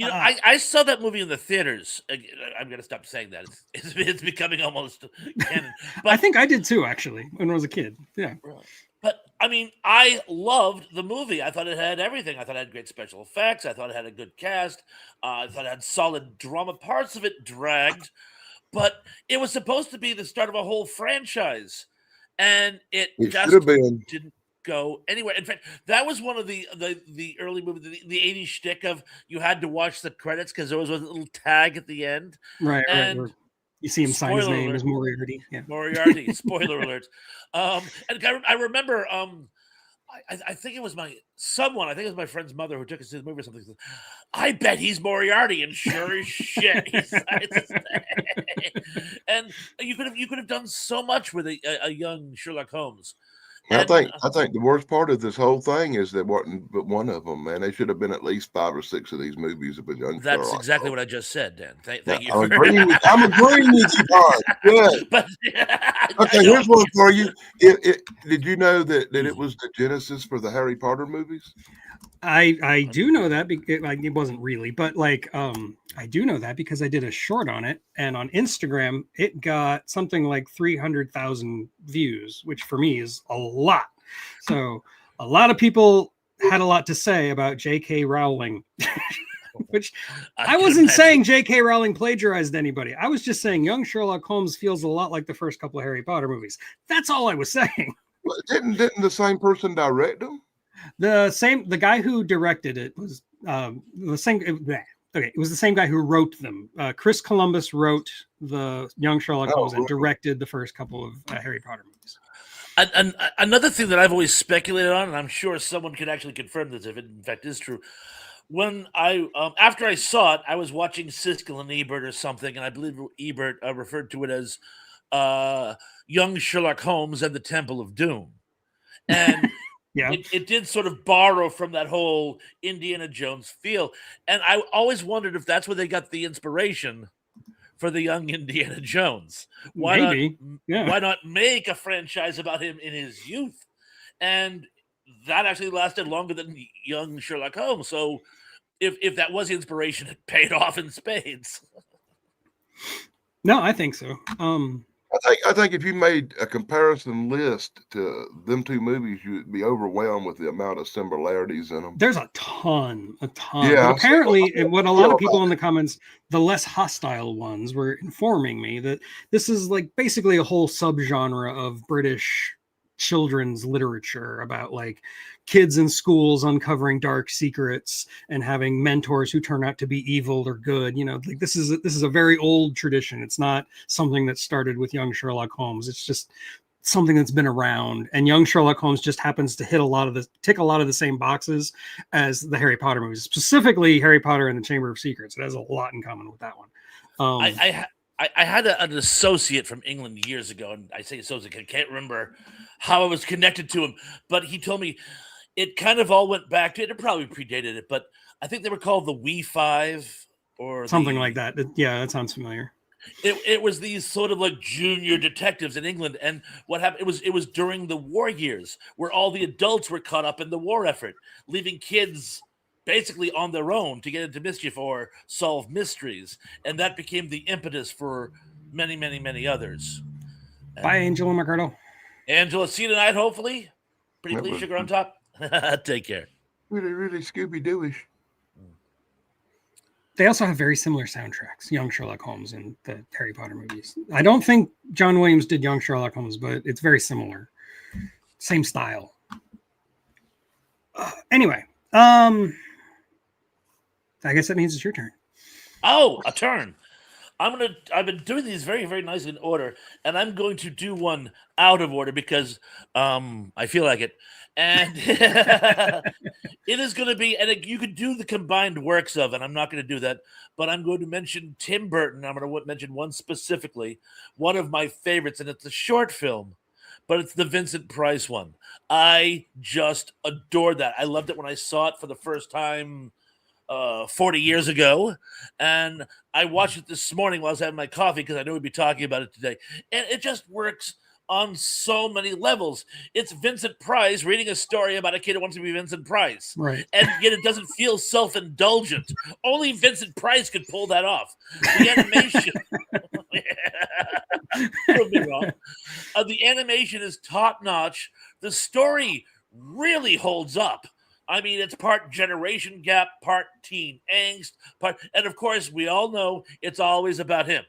I saw that movie in the theaters. I'm going to stop saying that. It's becoming almost canon. But I think I did too, actually, when I was a kid. Yeah. But, I mean, I loved the movie. I thought it had everything. I thought it had great special effects. I thought it had a good cast. I thought it had solid drama. Parts of it dragged. But it was supposed to be the start of a whole franchise. And it just didn't go anywhere. In fact, that was one of the early movies, the 80s shtick of you had to watch the credits because there was a little tag at the end. Right. You see him sign his name as Moriarty. Yeah. Moriarty, spoiler alert. And I remember, I think it was my my friend's mother who took us to the movie or something. I bet he's Moriarty, and sure as shit, he signs his name. And you could have done so much with a young Sherlock Holmes. I think the worst part of this whole thing is that wasn't but one of them, man. They should have been at least 5 or 6 of these movies of a young That's Sherlock exactly Holmes. What I just said, Dan. Thank you. I'm agreeing with you, Todd. Good. But, okay, here's one for you. Did you know that it was the genesis for the Harry Potter movies? I do know that because it wasn't really, but I do know that because I did a short on it, and on Instagram it got something like 300,000 views, which for me is a lot. So a lot of people had a lot to say about J.K. Rowling, which I wasn't saying J.K. Rowling plagiarized anybody. I was just saying young Sherlock Holmes feels a lot like the first couple of Harry Potter movies. That's all I was saying. Well, didn't the same person direct them? The guy who directed it was the same. Okay, it was the same guy who wrote them. Chris Columbus wrote the Young Sherlock Holmes and directed the first couple of Harry Potter movies. Another thing that I've always speculated on, and I'm sure someone could actually confirm this if it in fact is true. When I after I saw it, I was watching Siskel and Ebert or something, and I believe Ebert referred to it as young Sherlock Holmes and the Temple of Doom. And Yeah. it did sort of borrow from that whole Indiana Jones feel. And I always wondered if that's where they got the inspiration for the young Indiana Jones. Maybe. Yeah. Why not make a franchise about him in his youth? And that actually lasted longer than young Sherlock Holmes. So if that was the inspiration, it paid off in spades. No, I think so. I think if you made a comparison list to them two movies, you'd be overwhelmed with the amount of similarities in them. There's a ton. Yeah, But apparently, what a lot of people about in the comments, the less hostile ones, were informing me that this is like basically a whole subgenre of British children's literature about like kids in schools uncovering dark secrets and having mentors who turn out to be evil or good. You know, like this is a very old tradition. It's not something that started with young Sherlock Holmes. It's just something that's been around, and young Sherlock Holmes just happens to tick a lot of the same boxes as the Harry Potter movies, specifically Harry Potter and the Chamber of Secrets. It has a lot in common with that one. I had an associate from England years ago, and I say associate, I can't remember how I was connected to him, but he told me it kind of all went back to it. It probably predated it, but I think they were called the Wee Five or something like that. Yeah, that sounds familiar. It was these sort of like junior detectives in England, and what happened? It was during the war years where all the adults were caught up in the war effort, leaving kids basically on their own to get into mischief or solve mysteries, and that became the impetus for many, many, many others. Bye, Angela McCardle. Angela, see you tonight, hopefully. Pretty That please, was- sugar on top. Take care. Really, really Scooby-Dooish. They also have very similar soundtracks, Young Sherlock Holmes and the Harry Potter movies. I don't think John Williams did Young Sherlock Holmes, but it's very similar. Same style. Anyway, I guess that means it's your turn. Oh, a turn. I've been doing these very, very nice in order, and I'm going to do one out of order because I feel like it. And it is going to be, and you could do the combined works of, and I'm not going to do that, but I'm going to mention Tim Burton. I'm going to mention one specifically, one of my favorites, and it's a short film, but it's the Vincent Price one. I just adored that. I loved it when I saw it for the first time 40 years ago, and I watched it this morning while I was having my coffee because I knew we'd be talking about it today, and it just works on so many levels. It's Vincent Price reading a story about a kid who wants to be Vincent Price, Right? and yet it doesn't feel self-indulgent. Only Vincent Price could pull that off. The animation prove me wrong. The animation is top-notch. The story really holds up. I mean, it's part generation gap, part teen angst, and of course, we all know it's always about him.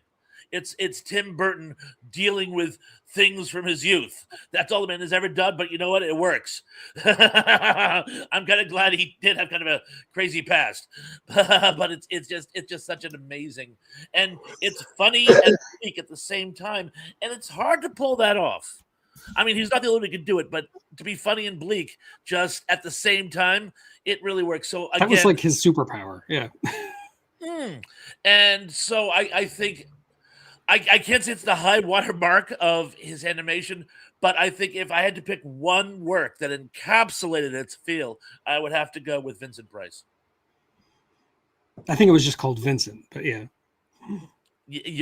It's Tim Burton dealing with things from his youth. That's all the man has ever done, but you know what? It works. I'm kind of glad he did have kind of a crazy past, but it's just such an amazing, and it's funny and bleak at the same time, and it's hard to pull that off. I mean, he's not the only one who can do it, but to be funny and bleak just at the same time, it really works. So again, That was like his superpower. Yeah. And so I think I can't say it's the high water mark of his animation, but I think if I had to pick one work that encapsulated its feel, I would have to go with Vincent Price. I think it was just called Vincent, but yeah.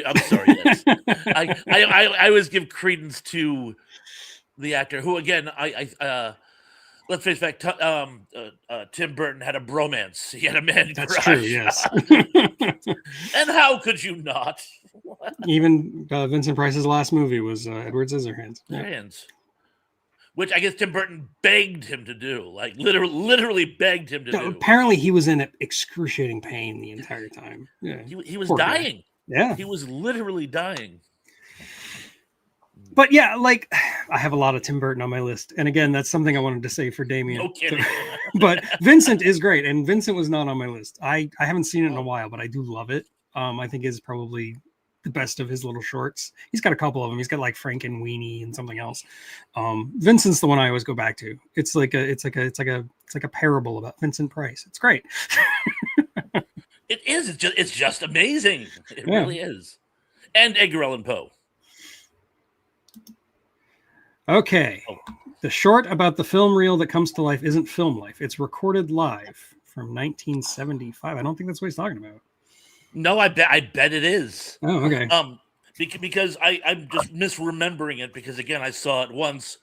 I'm sorry. Yes. I always give credence to the actor who, again, let's face fact. Tim Burton had a bromance. He had a man That's crush. true. Yes. And how could you not? Even Vincent Price's last movie was Edward Scissorhands. Yeah. Hands. Which I guess Tim Burton begged him to do, like literally begged him to No, do. apparently, he was in excruciating pain the entire time. Yeah. He was Poor guy. dying. Yeah. He was literally dying. But yeah, like I have a lot of Tim Burton on my list. And again, that's something I wanted to say for Damien. No kidding. But Vincent is great. And Vincent was not on my list. I haven't seen it in a while, but I do love it. I think it's probably the best of his little shorts. He's got a couple of them. He's got like Frank and Weenie and something else. Vincent's the one I always go back to. It's like a parable about Vincent Price. It's great. It is. It's just amazing. It really is. And Edgar Allan Poe. Okay. The short about the film reel that comes to life isn't film life. It's recorded live from 1975. I don't think that's what he's talking about. No, I bet it is. Oh, okay. Because I'm just misremembering it because again I saw it once,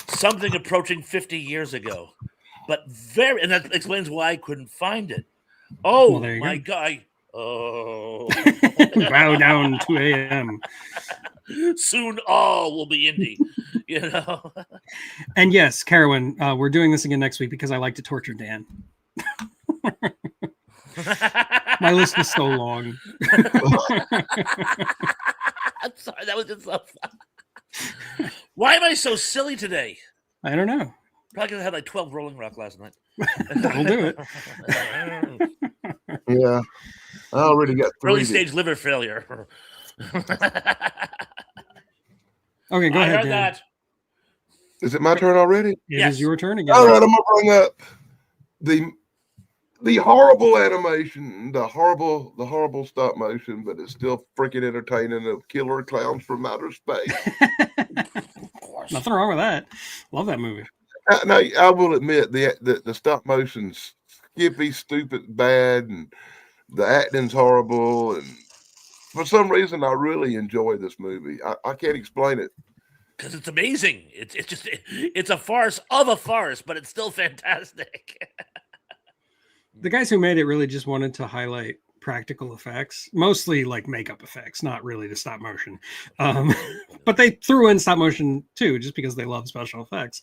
something approaching 50 years ago, and that explains why I couldn't find it. Oh well, my God! Oh, bow down 2 a.m. Soon all will be indie, you know. And yes, Carowin, we're doing this again next week because I like to torture Dan. My list was so long. I'm sorry, that was just so fun. Why am I so silly today? I don't know. Probably because I had like 12 Rolling Rock last night. That'll do it. Yeah, I already got 3. Early stage liver failure. Okay, go ahead, Dan. That. Is it my turn already? It is your turn again. All right, I'm gonna bring up the horrible animation, the horrible stop motion, but it's still freaking entertaining of Killer Clowns from Outer Space. Of course. Nothing wrong with that. Love that movie. Now, I will admit the stop motion's skippy, stupid, bad, and the acting's horrible. And for some reason, I really enjoy this movie. I can't explain it. Because it's amazing. It's a farce of a farce, but it's still fantastic. The guys who made it really just wanted to highlight practical effects, mostly like makeup effects, not really the stop motion. But they threw in stop motion too, just because they love special effects.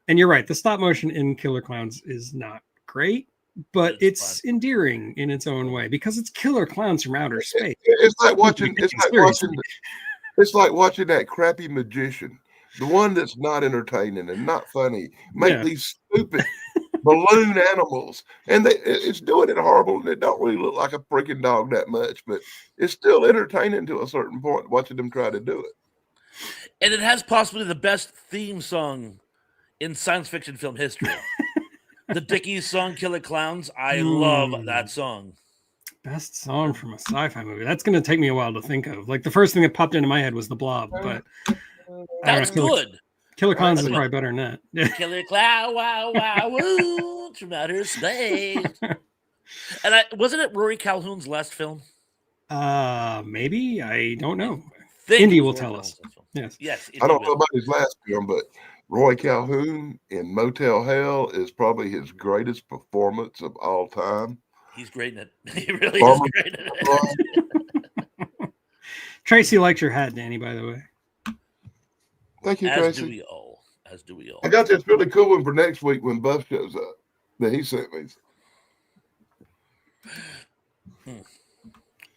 And you're right, the stop motion in Killer Clowns is not great, but it's endearing in its own way because it's Killer Clowns from outer space. It's like watching that crappy magician, the one that's not entertaining and not funny, make these stupid balloon animals, and it's doing it horrible, and it don't really look like a freaking dog that much, but it's still entertaining to a certain point watching them try to do it. And it has possibly the best theme song in science fiction film history. The Dickies song Killer Clowns. I love that song. Best song from a sci-fi movie. That's going to take me a while to think of. Like the first thing that popped into my head was The Blob, but that's good. Killer Clowns is probably better than that. Killer Clown, wow, wow, woo, from outer space. And wasn't it Rory Calhoun's last film? Maybe. I don't know. Indy will tell us. Yes. I don't know about his last film, but Roy Calhoun in Motel Hell is probably his greatest performance of all time. He's great in it. He really is great in it. Tracy likes your hat, Danny, by the way. Thank you, As Tracy. As do we all. I got this really cool one for next week when Buff shows up that he sent me.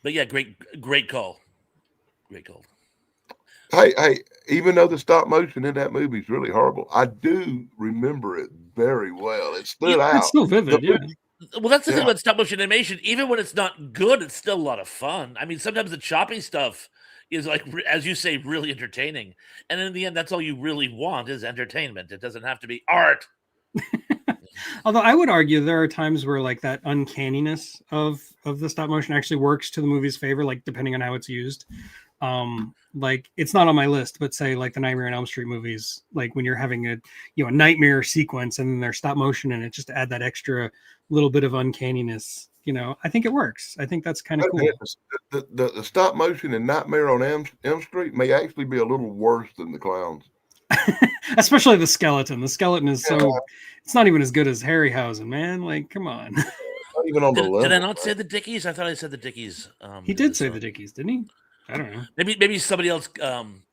But yeah, great call. Great call. Hey, even though the stop motion in that movie is really horrible, I do remember it very well. It stood out. It's still vivid, Well, that's the thing about stop motion animation. Even when it's not good, it's still a lot of fun. I mean, sometimes the choppy stuff is like, as you say, really entertaining. And in the end, that's all you really want is entertainment. It doesn't have to be art. Although I would argue there are times where like that uncanniness of the stop motion actually works to the movie's favor, like depending on how it's used. Like it's not on my list, but say like the Nightmare on Elm Street movies, like when you're having a nightmare sequence and then there's stop motion and it just to add that extra little bit of uncanniness. I think it works. I think that's kind of cool. The stop motion in Nightmare on Elm Street may actually be a little worse than the clowns. Especially the skeleton. The skeleton is it's not even as good as Harryhausen, man. Like, come on. Not even on the level. Did I not say the Dickies? I thought I said the Dickies. He did say the Dickies, didn't he? I don't know. Maybe somebody else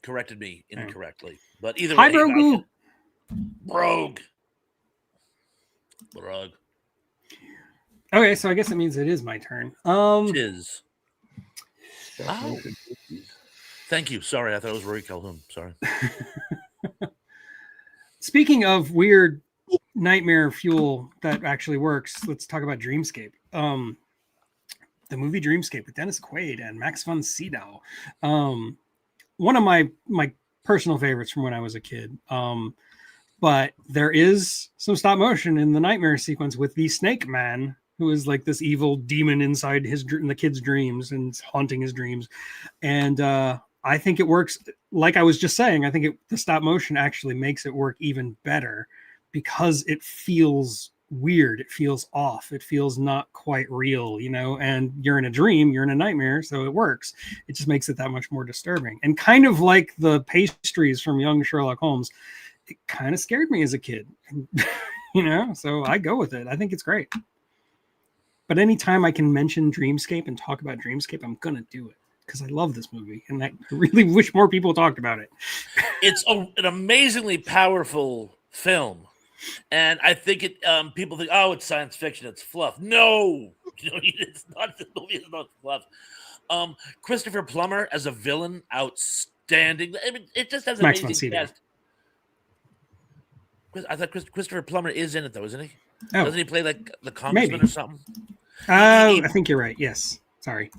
corrected me incorrectly. But either way. Hi, Brogue. Okay, so I guess it means it is my turn. It is. Oh. Thank you. Sorry, I thought it was Rory Calhoun. Sorry. Speaking of weird nightmare fuel that actually works, let's talk about Dreamscape. the movie Dreamscape with Dennis Quaid and Max von Sydow. One of my personal favorites from when I was a kid. But there is some stop motion in the nightmare sequence with the Snake Man, who is like this evil demon inside the kid's dreams and haunting his dreams. And I think it works. Like I was just saying, I think the stop motion actually makes it work even better because it feels weird. It feels off. It feels not quite real, and you're in a dream, you're in a nightmare. So it works. It just makes it that much more disturbing. And kind of like the pastries from young Sherlock Holmes, it kind of scared me as a kid, so I go with it. I think it's great. But anytime I can mention Dreamscape and talk about Dreamscape, I'm going to do it because I love this movie and I really wish more people talked about it. It's an amazingly powerful film. And I think people think, oh, it's science fiction, it's fluff. No, it's not. The movie is not fluff. Christopher Plummer as a villain, outstanding. I mean, it just has an amazing cast. I thought Christopher Plummer is in it, though, isn't he? Oh, doesn't he play like the congressman or something? I think you're right. Yes. Sorry.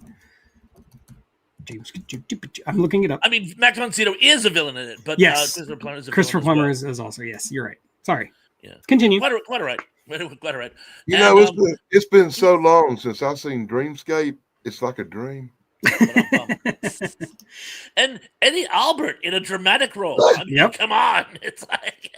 I'm looking it up. I mean, Max von Sydow is a villain in it, but yes, Christopher Plummer is a Christopher villain. Plummer is also, yes, you're right. Sorry. Yeah. Continue. Quite all right. Quite all right. It's been so long since I've seen Dreamscape. It's like a dream. And Eddie Albert in a dramatic role. I mean, come on. It's like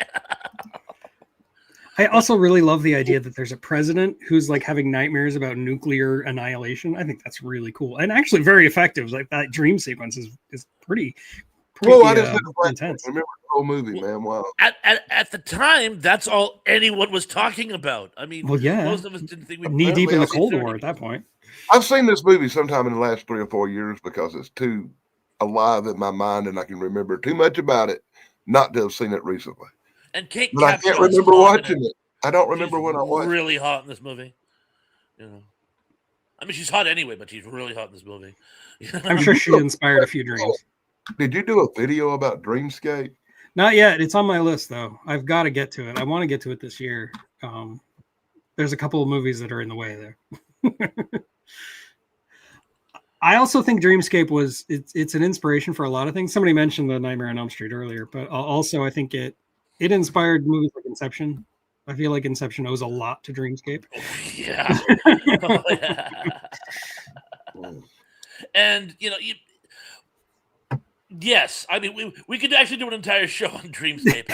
I also really love the idea that there's a president who's like having nightmares about nuclear annihilation. I think that's really cool and actually very effective. Like that dream sequence is pretty intense. I remember the whole movie, man. Wow. At the time, that's all anyone was talking about. I mean, most of us didn't think we'd knee deep in the Cold War at that point. I've seen this movie sometime in the last 3 or 4 years because it's too alive in my mind and I can remember too much about it not to have seen it recently. And Kate but I can't remember watching it. I don't remember when I watched. Really hot in this movie. I mean, she's hot anyway, but she's really hot in this movie. I'm sure she inspired a few dreams. Did you do a video about Dreamscape? Not yet. It's on my list, though. I've got to get to it. I want to get to it this year. There's a couple of movies that are in the way there. I also think Dreamscape it's an inspiration for a lot of things. Somebody mentioned the Nightmare on Elm Street earlier, but also I think it inspired movies like Inception. I feel like Inception owes a lot to Dreamscape. Yeah. And yes, I mean we could actually do an entire show on Dreamscape.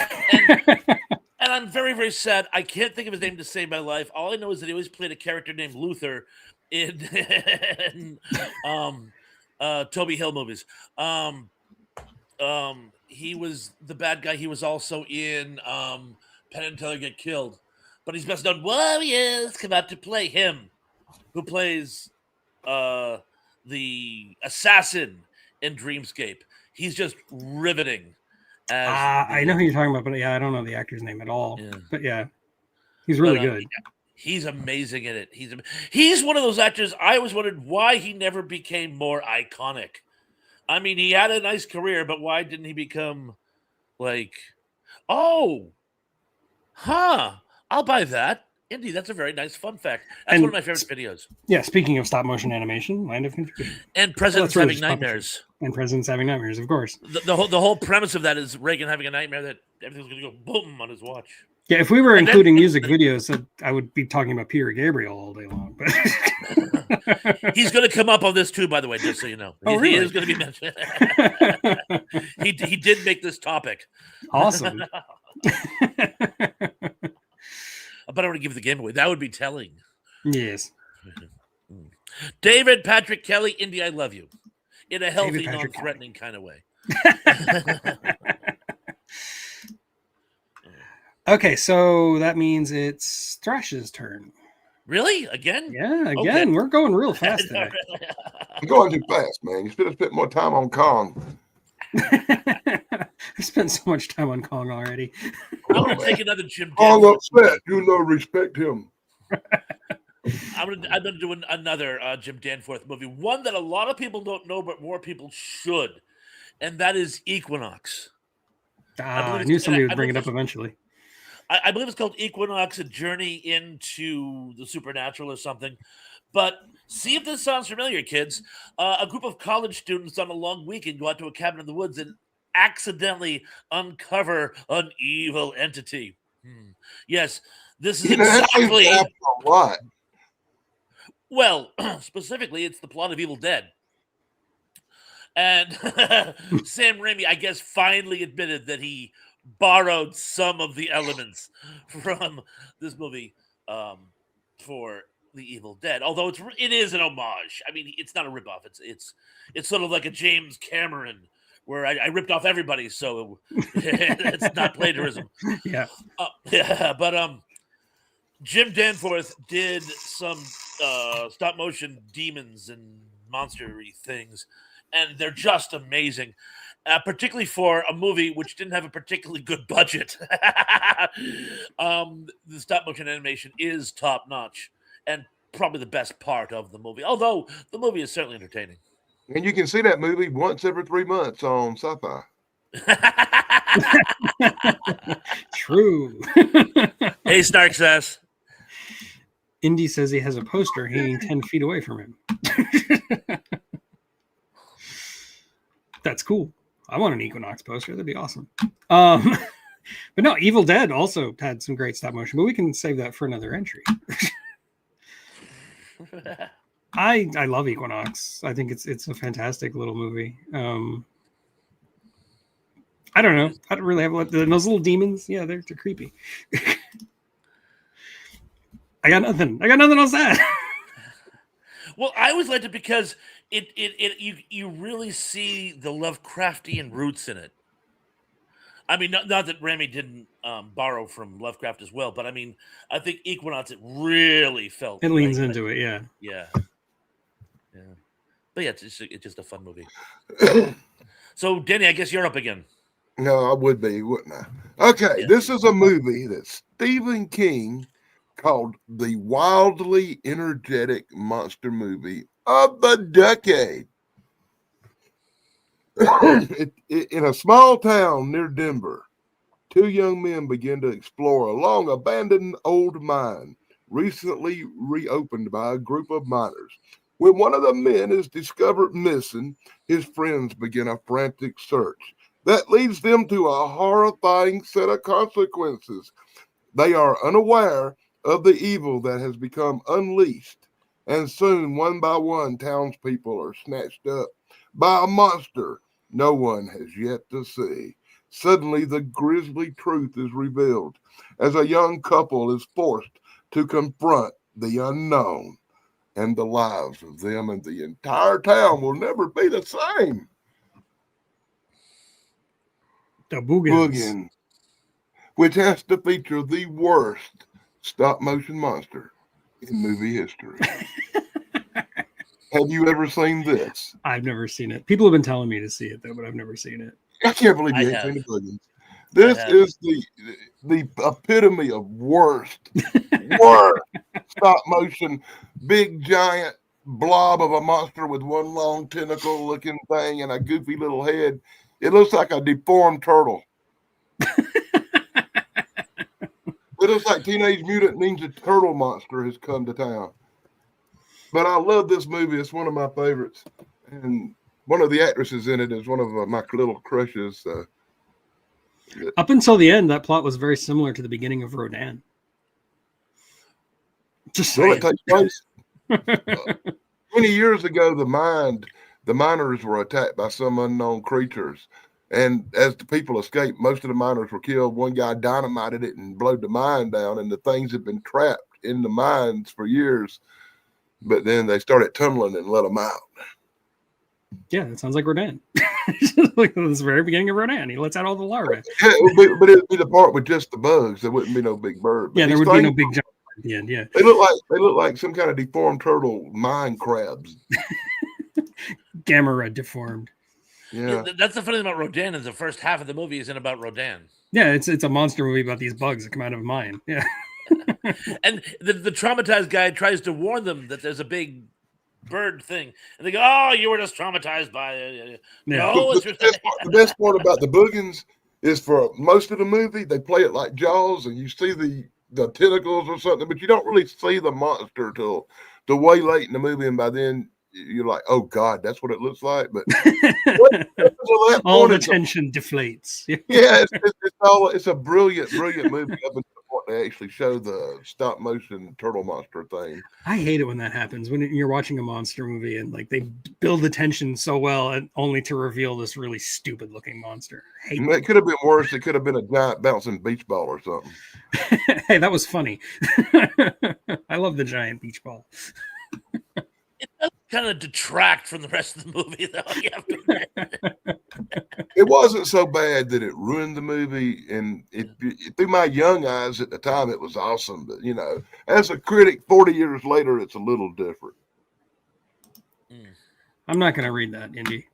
And I'm very, very sad. I can't think of his name to save my life. All I know is that he always played a character named Luther in Toby Hill movies. He was the bad guy. He was also in Penn and Teller Get Killed. But he's best known. Warriors come out to play him, who plays the assassin in Dreamscape. He's just riveting. I know who you're talking about, but I don't know the actor's name at all. Yeah. But he's really good. He's amazing in it. He's one of those actors. I always wondered why he never became more iconic. I mean, he had a nice career, but why didn't he become like, I'll buy that. Indeed, that's a very nice fun fact. That's one of my favorite videos. Yeah, speaking of stop motion animation, Land of Confusion. And Presidents Having Nightmares. And Presidents Having Nightmares, of course. The whole premise of that is Reagan having a nightmare that everything's going to go boom on his watch. Yeah, if we were including music videos, I would be talking about Peter Gabriel all day long. But he's going to come up on this too, by the way, just so you know. Really? He is going to be mentioned. He did make this topic. Awesome. But I want to give the game away. That would be telling. Yes. David Patrick Kelly, Indy, I love you. In a healthy, non-threatening kind of way. Okay, so that means it's Thrash's turn. Really? Again? Yeah, again. Okay. We're going real fast today. You're going too fast, man. You should have spent more time on Kong. I spent so much time on Kong already. I'm going to take another Jim Kong upset. You know, respect him. I'm gonna do another Jim Danforth movie. One that a lot of people don't know, but more people should. And that is Equinox. I knew somebody would bring it up eventually. I believe it's called Equinox, A Journey into the Supernatural or something. But see if this sounds familiar, kids. A group of college students on a long weekend go out to a cabin in the woods and accidentally uncover an evil entity. Yes, this is That seems to exactly. happen a lot. Well, specifically, it's the plot of Evil Dead. And Sam Raimi, I guess, finally admitted that he borrowed some of the elements from this movie for the Evil Dead. Although it is an homage. I mean, it's not a ripoff. It's sort of like a James Cameron, where I ripped off everybody, so it's not plagiarism. Yeah. Yeah, but Jim Danforth did some stop motion demons and monster-y things, and they're just amazing, particularly for a movie which didn't have a particularly good budget. The stop motion animation is top-notch and probably the best part of the movie, although the movie is certainly entertaining. And you can see that movie once every 3 months on Sci-Fi. True. Hey, Snark says. Indy says he has a poster hanging 10 feet away from him. That's cool. I want an Equinox poster. That'd be awesome. But no, Evil Dead also had some great stop motion, but we can save that for another entry. I love Equinox. I think it's a fantastic little movie. I don't know. I don't really have those little demons. Yeah, they're creepy. I got nothing else to add. Well, I always liked it because you really see the Lovecraftian roots in it. I mean, not that Raimi didn't borrow from Lovecraft as well, but I mean, I think Equinox, it really felt. It leans into it, yeah. Yeah. But yeah, it's just a fun movie. So, Denny, I guess you're up again. No, I would be, wouldn't I? Okay, Yeah. This is a movie that Stephen King called the wildly energetic monster movie of the decade. In a small town near Denver, 2 young men begin to explore a long abandoned old mine recently reopened by a group of miners. When one of the men is discovered missing, his friends begin a frantic search that leads them to a horrifying set of consequences. They are unaware of the evil that has become unleashed, and soon, one by one, townspeople are snatched up by a monster no one has yet to see. Suddenly, the grisly truth is revealed as a young couple is forced to confront the unknown, and the lives of them and the entire town will never be the same. The Boogans. Boogans, which has to feature the worst stop-motion monster in movie history. Have you ever seen this? I've never seen it. People have been telling me to see it, though, but I've never seen it. I can't believe you ain't seen the Boogans. This is the epitome of worst stop-motion, big, giant blob of a monster with one long tentacle-looking thing and a goofy little head. It looks like a deformed turtle. It looks like Teenage Mutant Ninja Turtle monster has come to town. But I love this movie. It's one of my favorites. And one of the actresses in it is one of my little crushes. Up until the end, that plot was very similar to the beginning of Rodan. Just So saying. it takes place 20 years ago. The miners were attacked by some unknown creatures. And as the people escaped, most of the miners were killed. One guy dynamited it and blew the mine down, and the things had been trapped in the mines for years. But then they started tunneling and let them out. Yeah, that sounds like Rodan. Like the very beginning of Rodan. He lets out all the larvae. Yeah, but it'd be the part with just the bugs. There wouldn't be no big bird. But Yeah, there these would be no things, big giant at the end. Yeah. They look like some kind of deformed turtle mine crabs. Gamma ray deformed. Yeah. That's the funny thing about Rodan is the first half of the movie isn't about Rodan. Yeah, it's a monster movie about these bugs that come out of a mine. Yeah. And the traumatized guy tries to warn them that there's a big bird thing, and they go, "Oh, you were just traumatized by it." Yeah. No, it's The best part about the Boogans is for most of the movie, they play it like Jaws, and you see the tentacles or something, but you don't really see the monster till to way late in the movie, and by then you're like, oh God, that's what it looks like. But that all point, the it's tension deflates. yeah, it's a brilliant movie up until the point they actually show the stop motion turtle monster thing. I hate it when that happens, when you're watching a monster movie and like they build the tension so well and only to reveal this really stupid looking monster. I hate It could have been worse. It could have been a giant bouncing beach ball or something. Hey, that was funny. I love the giant beach ball. It does kind of detract from the rest of the movie, though. You have to admit. It wasn't so bad that it ruined the movie, and through my young eyes at the time, it was awesome. But as a critic, 40 years later, it's a little different. I'm not going to read that, Indy.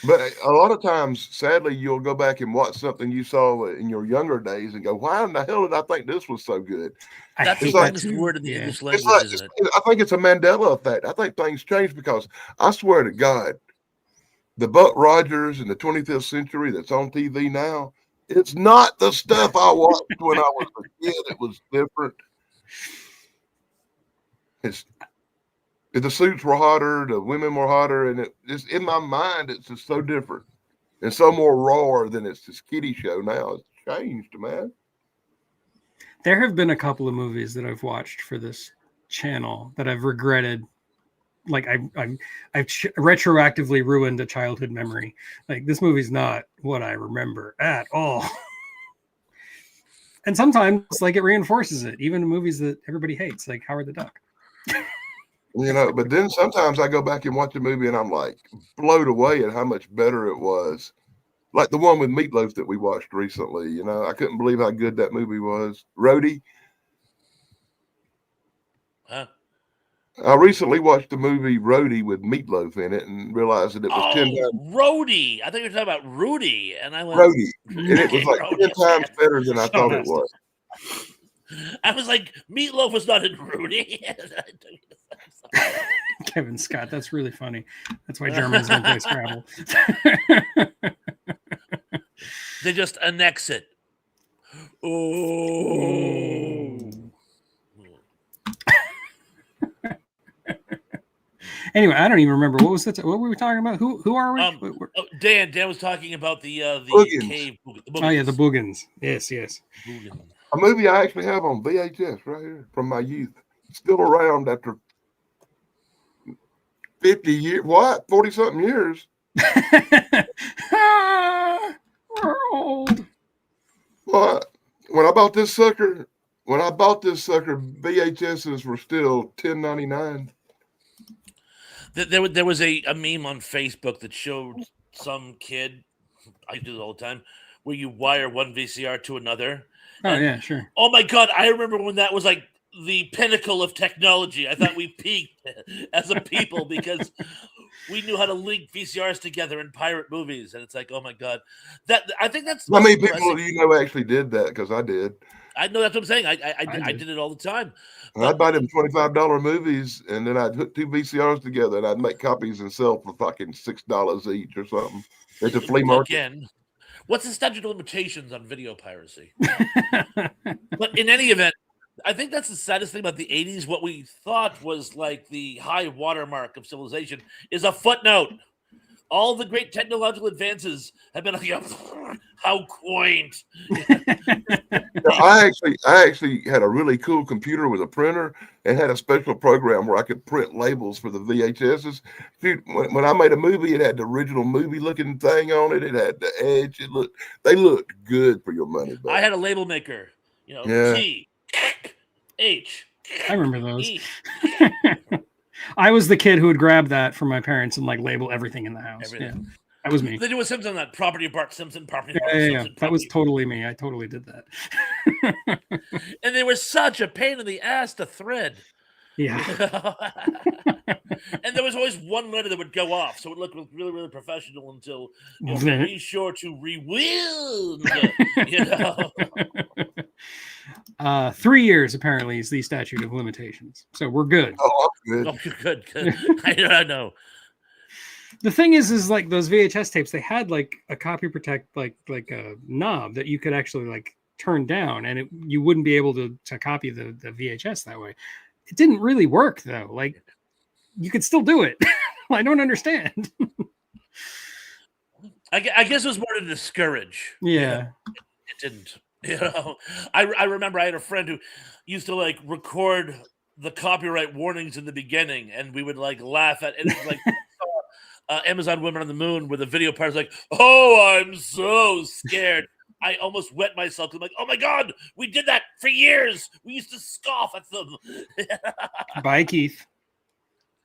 But a lot of times, sadly, you'll go back and watch something you saw in your younger days and go, why in the hell did I think this was so good? That's the longest word in the English language, isn't it? I think it's a Mandela effect. I think things change because I swear to God, the Buck Rogers in the 25th century that's on TV now, it's not the stuff I watched when I was a kid. It was different. The suits were hotter, the women were hotter, and it just in my mind, it's just so different and so more raw than it's this kiddie show now. It's changed, man. There have been a couple of movies that I've watched for this channel that I've regretted. Like I've retroactively ruined a childhood memory. Like this movie's not what I remember at all. And sometimes like it reinforces it, even in movies that everybody hates, like Howard the Duck. But then sometimes I go back and watch a movie and I'm like blown away at how much better it was. Like the one with Meatloaf that we watched recently. I couldn't believe how good that movie was. Roadie. Huh? I recently watched the movie Roadie with Meatloaf in it and realized that it was 10 times. Roadie. I think you were talking about Rudy. And I went, Roadie. And it was like 10 times better than I thought it was. I was like, Meatloaf was not in Rudy. Kevin Scott, that's really funny. That's why Germans don't play Scrabble. They just annex it. Oh. Anyway, I don't even remember what were we talking about? Who are we? Dan was talking about the cave. Oh yeah, the Boogans. Yes. Boogans. A movie I actually have on VHS right here from my youth. Still around after 50 years. What? 40 something years. We're old. What? When I bought this sucker, VHSs were still $10.99. There was a meme on Facebook that showed some kid, I do it all the time, where you wire one VCR to another. Oh, yeah, sure. Oh, my God. I remember when that was like the pinnacle of technology. I thought we peaked as a people because we knew how to link VCRs together and pirate movies. And it's like, oh, my God. I think that's... How many people do you know actually did that? Because I did. I know, that's what I'm saying. I did it all the time. I'd buy them $25 movies, and then I'd hook two VCRs together, and I'd make copies and sell for fucking $6 each or something at the flea market. Again, what's the statute of limitations on video piracy? But in any event, I think that's the saddest thing about the 80s. What we thought was like the high watermark of civilization is a footnote. All the great technological advances have been like, how quaint. I actually had a really cool computer with a printer and had a special program where I could print labels for the VHSs. Dude, when I made a movie, it had the original movie looking thing on it. It had the edge. They looked good for your money. But I had a label maker, yeah. T, H. I remember those. E. I was the kid who would grab that from my parents and like label everything in the house. Everything. Yeah, that was me. They do a Simpson that property of Bart Simpson, property of Bart Yeah. Simpson. That was totally me. I totally did that. And they were such a pain in the ass to thread. Yeah. And there was always one letter that would go off, so it looked really, really professional until be sure to rewind. 3 years apparently is the statute of limitations, so we're good. Oh, I'm good. Oh, good. I know. The thing is like those VHS tapes, they had like a copy protect, like a knob that you could actually like turned down, and you wouldn't be able to copy the VHS that way. It didn't really work though. Like you could still do it. I don't understand. I guess it was more to discourage. Yeah. It didn't. I remember I had a friend who used to like record the copyright warnings in the beginning, and we would like laugh at it. It was like Amazon Women on the Moon, where the video part is like, "Oh, I'm so scared." I almost wet myself. I'm like, "Oh my god, we did that for years. We used to scoff at them." Bye, Keith.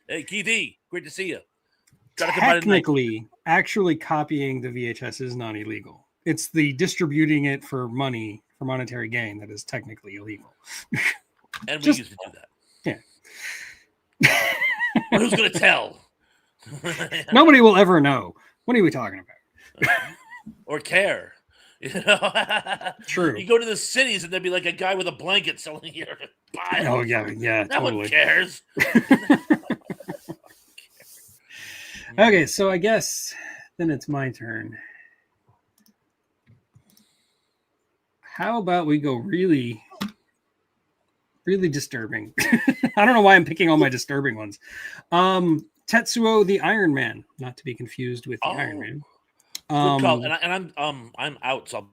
Hey, Keith E, great to see you. Technically, actually copying the VHS is not illegal. It's the distributing it for money, for monetary gain, that is technically illegal. And we used to do that. Yeah. But who's going to tell? Nobody will ever know. What are we talking about? Or care. True. You go to the cities and there'd be like a guy with a blanket selling your pile. Oh, yeah, no totally. one cares. Okay, so I guess then it's my turn. How about we go really, really disturbing? I don't know why I'm picking all my disturbing ones. Tetsuo the Iron Man, not to be confused with the Iron Man. Good call. And I'm out. So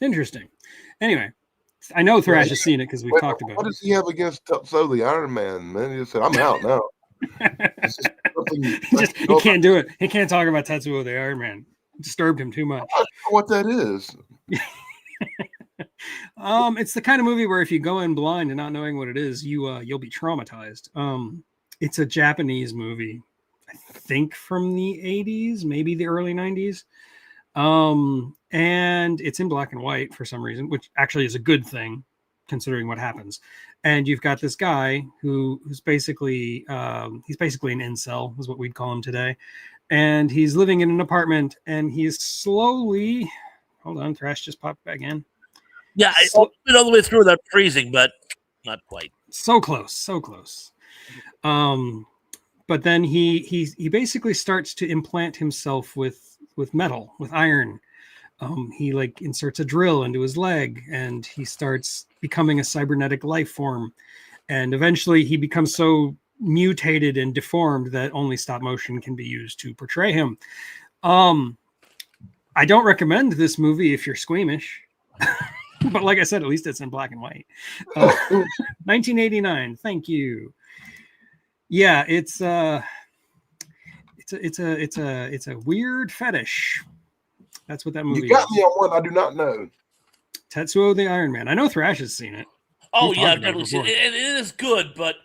interesting. Anyway, I know Thrash has seen it because we've talked about it. What does he have against Tetsuo the Iron Man? Man, he just said, "I'm out now." He can't do it. He can't talk about Tetsuo the Iron Man. It disturbed him too much. I don't know what that is. It's the kind of movie where if you go in blind and not knowing what it is, you'll be traumatized. It's a Japanese movie, I think from the 80s, maybe the early 90s. And it's in black and white for some reason, which actually is a good thing considering what happens. And you've got this guy who's basically he's basically an incel, is what we'd call him today. And he's living in an apartment, and he's slowly. Hold on, Thrash just popped back in. Yeah, I went all the way through without freezing, but not quite. So close, so close. But then he basically starts to implant himself with metal, with iron. He like inserts a drill into his leg, and he starts becoming a cybernetic life form. And eventually he becomes so mutated and deformed that only stop motion can be used to portray him. I don't recommend this movie if you're squeamish. But like I said, at least it's in black and white. 1989. Thank you. Yeah, it's a weird fetish. That's what that movie is. You got me on one I do not know. Tetsuo the Iron Man. I know Thrash has seen it. Oh, yeah, I've never seen it. It is good, but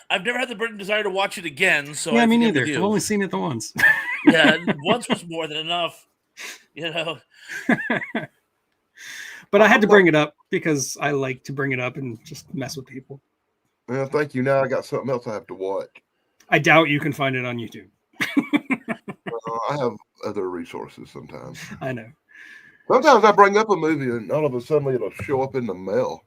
I've never had the burning desire to watch it again. So yeah, me neither. I've only seen it the once. Yeah, once was more than enough. You know. But I had to bring it up because I like to bring it up and just mess with people. Well, thank you. Now I got something else I have to watch. I doubt you can find it on YouTube. I have other resources sometimes. I know. Sometimes I bring up a movie and all of a sudden it'll show up in the mail.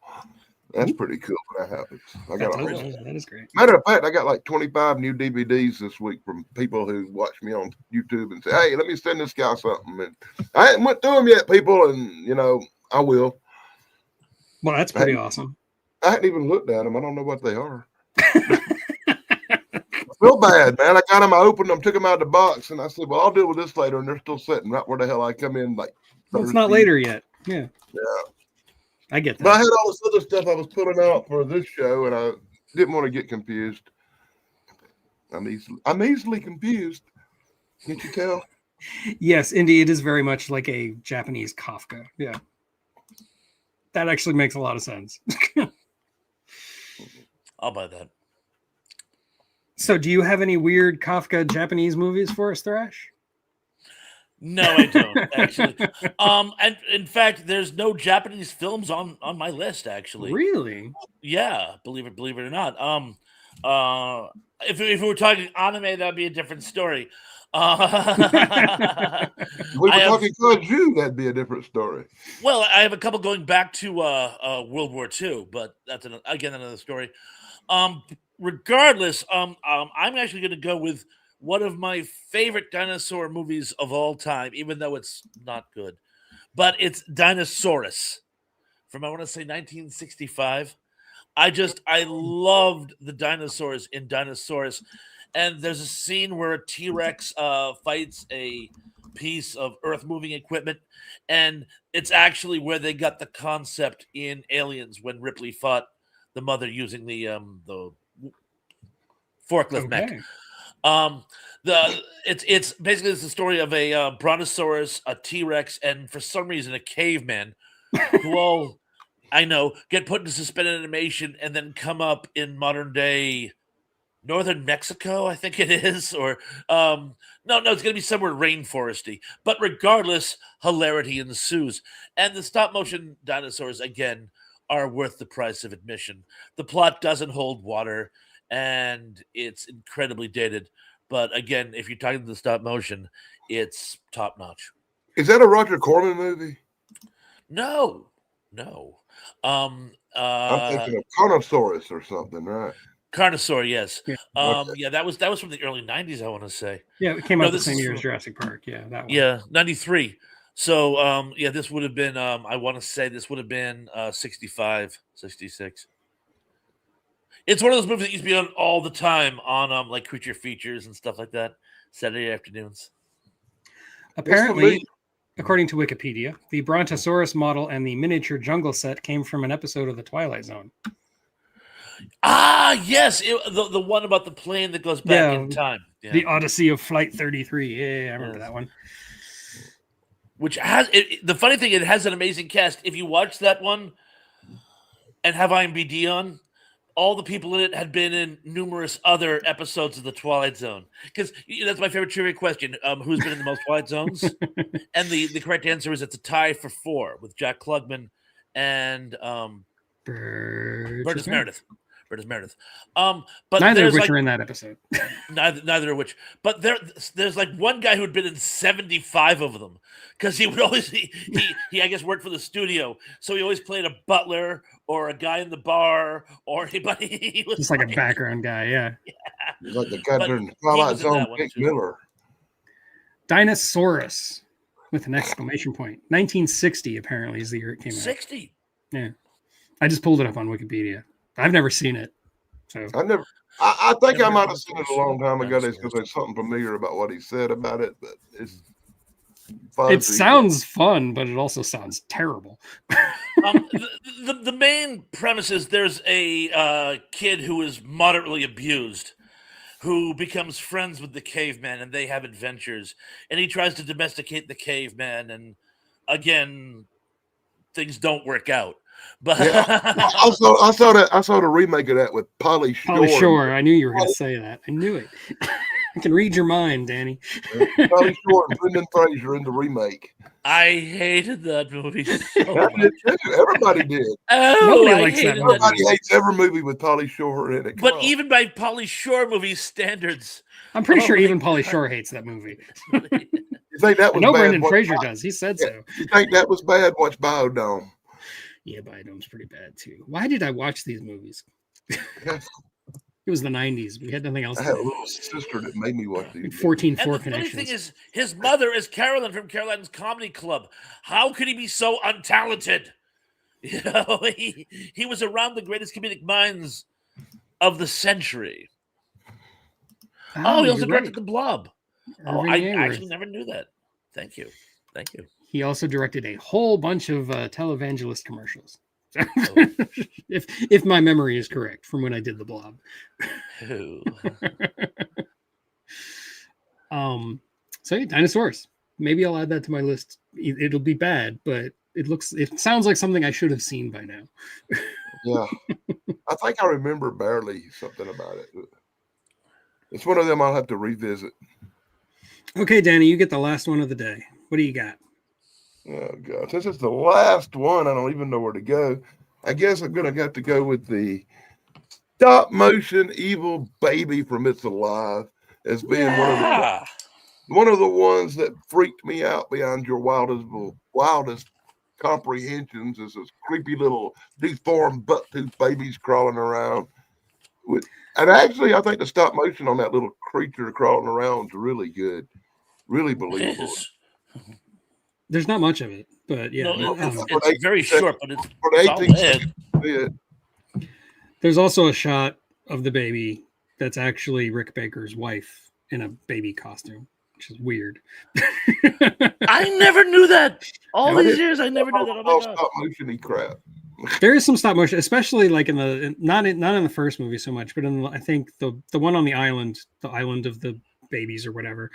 That's pretty cool when that happens. That is great. Matter of fact, I got like 25 new DVDs this week from people who watch me on YouTube and say, "Hey, let me send this guy something." And I haven't went through them yet, people, and I will. Well, that's pretty awesome. I hadn't even looked at them. I don't know what they are. I feel bad, man. I got them. I opened them, took them out of the box, and I said, "Well, I'll deal with this later." And they're still sitting right where the hell I come in. Like, well, it's not later yet. Yeah. I get that. But I had all this other stuff I was putting out for this show, and I didn't want to get confused. I'm easily confused. Can't you tell? Yes, indeed. It is very much like a Japanese Kafka. Yeah. That actually makes a lot of sense. I'll buy that. So do you have any weird Kafka Japanese movies for us, Thrash? No, I don't, actually. And in fact, there's no Japanese films on my list, actually. Really? Yeah, believe it or not. If we were talking anime, that'd be a different story. We were talking Kaiju, that'd be a different story. Well, I have a couple going back to World War II, but that's another story. Regardless, I'm actually going to go with one of my favorite dinosaur movies of all time, even though it's not good. but it's Dinosaurus from, I want to say, 1965. I loved the dinosaurs in Dinosaurus. And there's a scene where a T-Rex fights a piece of earth-moving equipment, and it's actually where they got the concept in Aliens when Ripley fought the mother using the forklift mech. Okay. It's basically the story of a brontosaurus, a T-Rex, and for some reason a caveman who all I know get put into suspended animation and then come up in modern day northern Mexico, I think it is, or no, it's going to be somewhere rainforesty. But regardless, hilarity ensues, and the stop motion dinosaurs again are worth the price of admission. The plot doesn't hold water, and it's incredibly dated. But again, if you're talking to the stop motion, it's top notch. Is that a Roger Corman movie? No. I'm thinking of Carnosaurus or something, right? Carnosaur, yes. Yeah. Yeah, that was from the early 90s, I want to say. Yeah, it came out the this same is year as from- Jurassic Park. Yeah, that one. Yeah, 93. So, yeah, this would have been, I want to say this would have been 65, 66. It's one of those movies that used to be on all the time on like Creature Features and stuff like that, Saturday afternoons. Apparently, according to Wikipedia, the Brontosaurus model and the miniature jungle set came from an episode of The Twilight Zone. Ah, yes, the one about the plane that goes back in time. Yeah. The Odyssey of Flight 33. Yeah, I remember that one. Which has the funny thing, it has an amazing cast. If you watch that one and have IMDb on, all the people in it had been in numerous other episodes of The Twilight Zone. Because that's my favorite trivia question. Who's been in the most Twilight Zones? And the correct answer is it's a tie for 4 with Jack Klugman and Burgess Meredith. But neither of which like, are in that episode. neither of which. But there's like one guy who'd been in 75 of them because he would always he I guess worked for the studio, so he always played a butler or a guy in the bar or anybody. He was just like a background guy, yeah. Like the guy in Twilight Zone, Dick Miller. Dinosaurus with an exclamation point. 1960 apparently is the year it came out. 60. Yeah, I just pulled it up on Wikipedia. I've never seen it. So I think I might have seen it a long time ago because there's something familiar about what he said about it, but it's fuzzy. It sounds fun, but it also sounds terrible. The main premise is there's a kid who is moderately abused who becomes friends with the caveman and they have adventures, and he tries to domesticate the caveman, and again things don't work out. But yeah, I saw the remake of that with Pauly Shore. Pauly Shore. I knew you were going to say that. I knew it. I can read your mind, Danny. Pauly Shore and Brendan Fraser in the remake. I hated that movie so I did too. Everybody did. Oh, Nobody likes that movie. Everybody hates every movie with Pauly Shore in it. But even by Pauly Shore movie standards, I'm pretty sure even Pauly Shore hates that movie. You think that was I know bad? Brendan Fraser does. He said so. You think that was bad? Watch Biodome. Yeah, Biodome's pretty bad too. Why did I watch these movies? It was the 90s. We had nothing else. I had a little sister that made me watch these. 14 and the funny thing is, his mother is Carolyn from Caroline's Comedy Club. How could he be so untalented? You know, he was around the greatest comedic minds of the century. He also directed The Blob. I actually never knew that. Thank you. He also directed a whole bunch of televangelist commercials. if my memory is correct from when I did The Blob. So yeah, dinosaurs. Maybe I'll add that to my list. It'll be bad, but it sounds like something I should have seen by now. Yeah. I think I remember barely something about it. It's one of them I'll have to revisit. Okay, Danny, you get the last one of the day. What do you got? Oh God! Since it's the last one, I don't even know where to go. I guess I'm gonna have to go with the stop motion evil baby from It's Alive as being one of the ones that freaked me out beyond your wildest comprehensions. Is this creepy little deformed butt tooth babies crawling around and actually I think the stop motion on that little creature crawling around is really good, really believable. There's not much of it, but yeah. No, um, it's very short, but it's For the 18 solid. seconds, yeah. there's also a shot of the baby that's actually Rick Baker's wife in a baby costume, which is weird. I never knew that. All I these didn't- years, I never knew that. Oh all my god! stop motion-y crap. There is some stop motion, especially like not in the first movie so much, but I think the one on the island of the babies or whatever,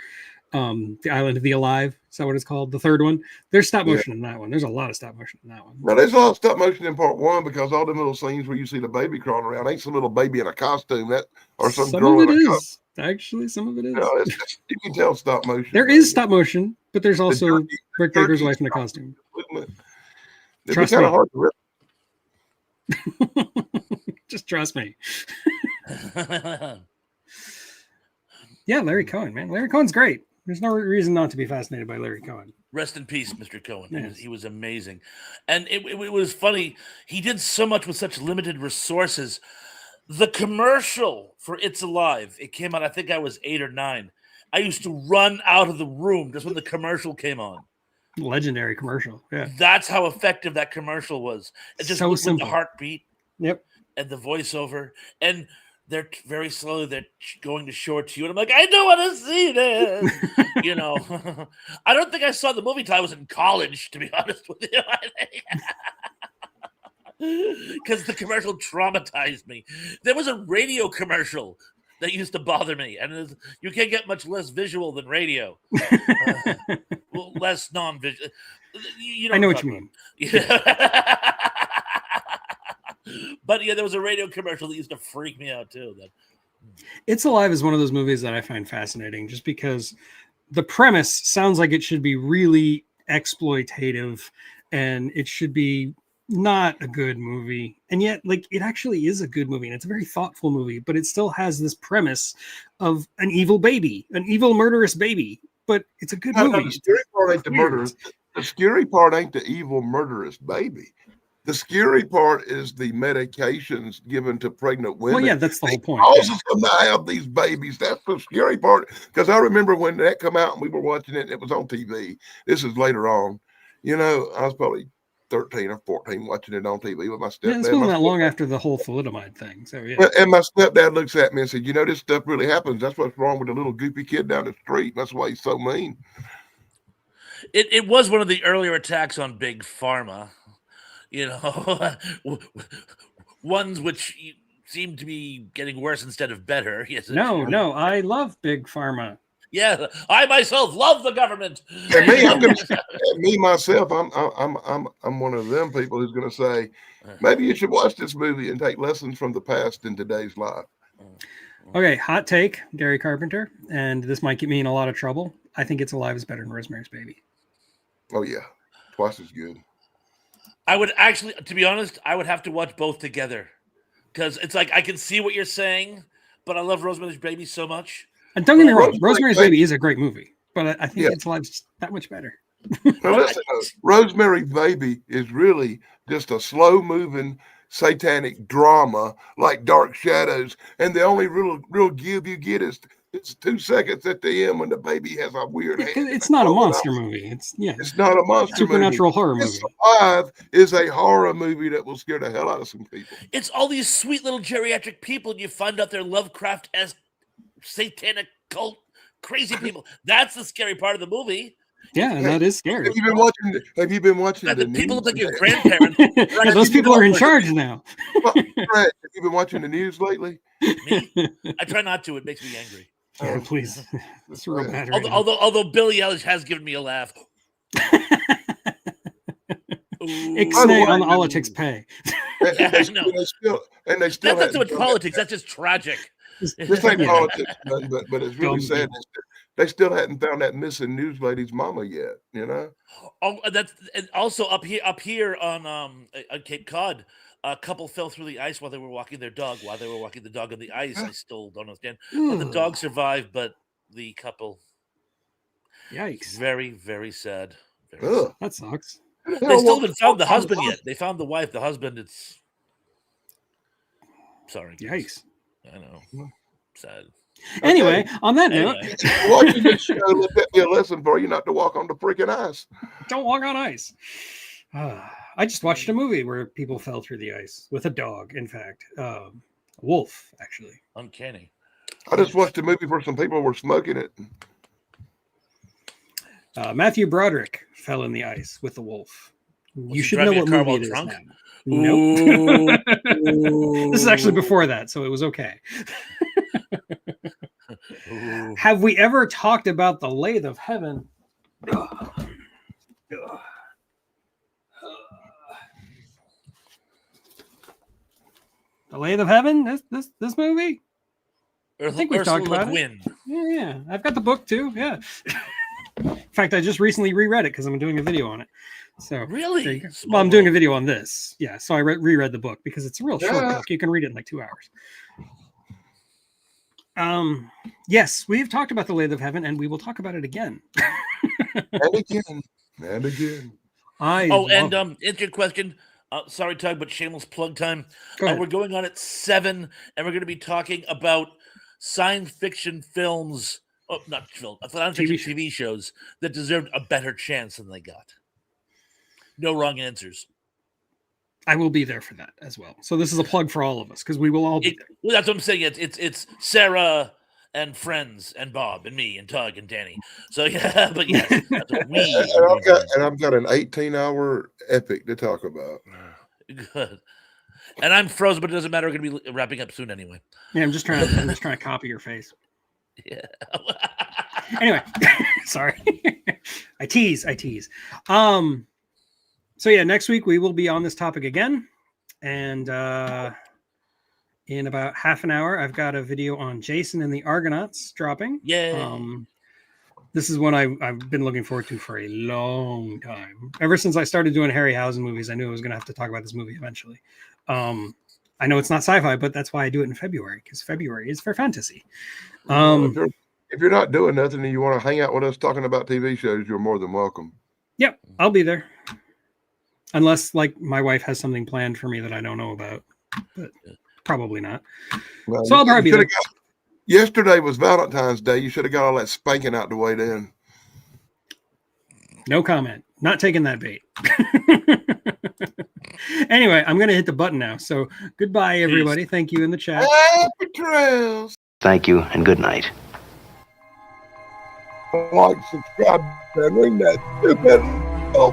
the island of the alive. Is that what it's called? The third one. There's stop Yeah. motion in that one. There's a lot of stop motion in that one. Now, there's a lot of stop motion in part one because all them little scenes where you see the baby crawling around ain't some little baby in a costume or some Some girl of it in a costume. is actually some of it is. You know, you can tell stop motion. There is stop motion, but there's also jerky- Rick Baker's jerky wife in a stop. costume. It'd be Trust kind me. of hard to rip. Just trust me. Yeah, Larry Cohen, man. Larry Cohen's great. There's no reason not to be fascinated by Larry Cohen. Rest in peace, Mr. Cohen. Yes. He was amazing, and it was funny. He did so much with such limited resources. The commercial for "It's Alive" it came out. I think I was 8 or 9. I used to run out of the room just when the commercial came on. Legendary commercial. Yeah. That's how effective that commercial was. It just So with the simple. heartbeat Yep. and the voiceover, and they're very slowly they're going to show it to you, and I'm like, I don't want to see this. You know, I don't think I saw the movie till I was in college, to be honest with you, because the commercial traumatized me. There was a radio commercial that used to bother me, and you can't get much less visual than radio. Well, less non-visual. I know what you mean. Yeah. But yeah, there was a radio commercial that used to freak me out too. It's Alive is one of those movies that I find fascinating just because the premise sounds like it should be really exploitative and it should be not a good movie. And yet, like, it actually is a good movie and it's a very thoughtful movie, but it still has this premise of an evil baby, an evil murderous baby. But it's a good movie. The scary part ain't the Weird. murderous. The scary part ain't the evil murderous baby. The scary part is the medications given to pregnant women. Well, yeah, that's the whole point. Causes them to have these babies. That's the scary part. Because I remember when that come out and we were watching it and it was on TV. This is later on. You know, I was probably 13 or 14 watching it on TV with my stepdad. Yeah, it's wasn't that long after the whole thalidomide thing. So yeah. And my stepdad looks at me and said, you know, this stuff really happens. That's what's wrong with the little goopy kid down the street. That's why he's so mean. It was one of the earlier attacks on Big Pharma. You know, ones which seem to be getting worse instead of better. Yes. No, I love Big Pharma. Yeah, I myself love the government. And me, I'm gonna say, me myself, I'm one of them people who's gonna say, maybe you should watch this movie and take lessons from the past in today's life. Okay, hot take, Gary Carpenter, and this might get me in a lot of trouble. I think It's Alive is better than Rosemary's Baby. Oh yeah, twice as good. I would actually, to be honest, I would have to watch both together because it's like I can see what you're saying, but I love Rosemary's Baby so much. And don't get me wrong, Rosemary's Rosemary's Baby- Baby is a great movie, but I think Yeah. It's Alive's that much better. Now listen, Rosemary's Baby is really just a slow-moving satanic drama like Dark Shadows, and the only real give you get is it's 2 seconds at the end when the baby has a weird hand. It's not a monster movie. It's It's not a monster supernatural horror movie. movie. It's Alive is a horror movie that will scare the hell out of some people. It's all these sweet little geriatric people, and you find out they're Lovecraft-esque, satanic cult, crazy people. That's the scary part of the movie. Yeah, and that is scary. Have you been watching? Have you been watching That the the people news? look like your grandparents. Yeah, those people are in charge now. Brett, have you been watching the news lately? Me? I try not to. It makes me angry. Yeah, please. It's real bad right now. Although Billie Eilish has given me a laugh. Ixnay on politics pay. And Yeah, they I still, know. they still, and they still That's not so much hadn't done politics. That's just tragic. This ain't Yeah. politics, but it's really Dumb sad. They still hadn't found that missing news lady's mama yet. You know. Oh, that's and also up here on Cape Cod. A couple fell through the ice while they were walking their dog. While they were walking the dog on the ice, I still don't understand. Well, the dog survived, but the couple, Yikes. very, very sad. Very sad. Ugh. That sucks. They They still haven't found the husband yet. They found the wife. The husband, it's sorry. guys. Yikes. I know. Sad. Anyway, on that note, Watching this show, let that be a lesson for you not to walk on the freaking ice. don't walk on ice. I just watched a movie where people fell through the ice with a dog. In fact, a wolf, actually. Uncanny. I just watched a movie where some people were smoking it. Matthew Broderick fell in the ice with a wolf. You should know driving a what car movie while it is drunk? now. Nope. Ooh. This is actually before that, so it was okay. Ooh. Have we ever talked about the Lathe of Heaven? The Lathe of Heaven? This movie? Earth, I think we've talked about it. Wind. Yeah, I've got the book too. Yeah. In fact, I just recently reread it because I'm doing a video on it. So Really? there you go. Well, I'm doing a video on this. Yeah, so I reread the book because it's a real short book. You can read it in like 2 hours. Yes, we've talked about the Lathe of Heaven, and we will talk about it again. And again. And again. Answer your question. Sorry, Tug, but shameless plug time. We're going on at 7, and we're going to be talking about science fiction films. Oh, not film. Science fiction TV shows that deserved a better chance than they got. No wrong answers. I will be there for that as well. So this is a plug for all of us because we will all be there. Well, that's what I'm saying. It's Sarah and friends and Bob and me and Tug and Danny. So yeah, but yes, that's what we. And I've got an 18-hour epic to talk about. Good. And I'm frozen, but it doesn't matter. We're gonna be wrapping up soon anyway. Yeah, I'm just trying to copy your face. Yeah. Anyway, sorry. I tease. So yeah, next week we will be on this topic again. And in about half an hour, I've got a video on Jason and the Argonauts dropping. Yeah. This is one I've been looking forward to for a long time. Ever since I started doing Harryhausen movies, I knew I was going to have to talk about this movie eventually. I know it's not sci-fi, but that's why I do it in February, because February is for fantasy. If you're not doing nothing and you want to hang out with us talking about TV shows, you're more than welcome. Yep, I'll be there. Unless, like, my wife has something planned for me that I don't know about, but probably not. Well, so I'll probably be there. Yesterday was Valentine's Day. You should have got all that spanking out the way then. No comment. Not taking that bait. Anyway, I'm going to hit the button now. So goodbye, everybody. Peace. Thank you in the chat. Happy trails. Thank you and good night. Like, subscribe, and ring that stupid bell.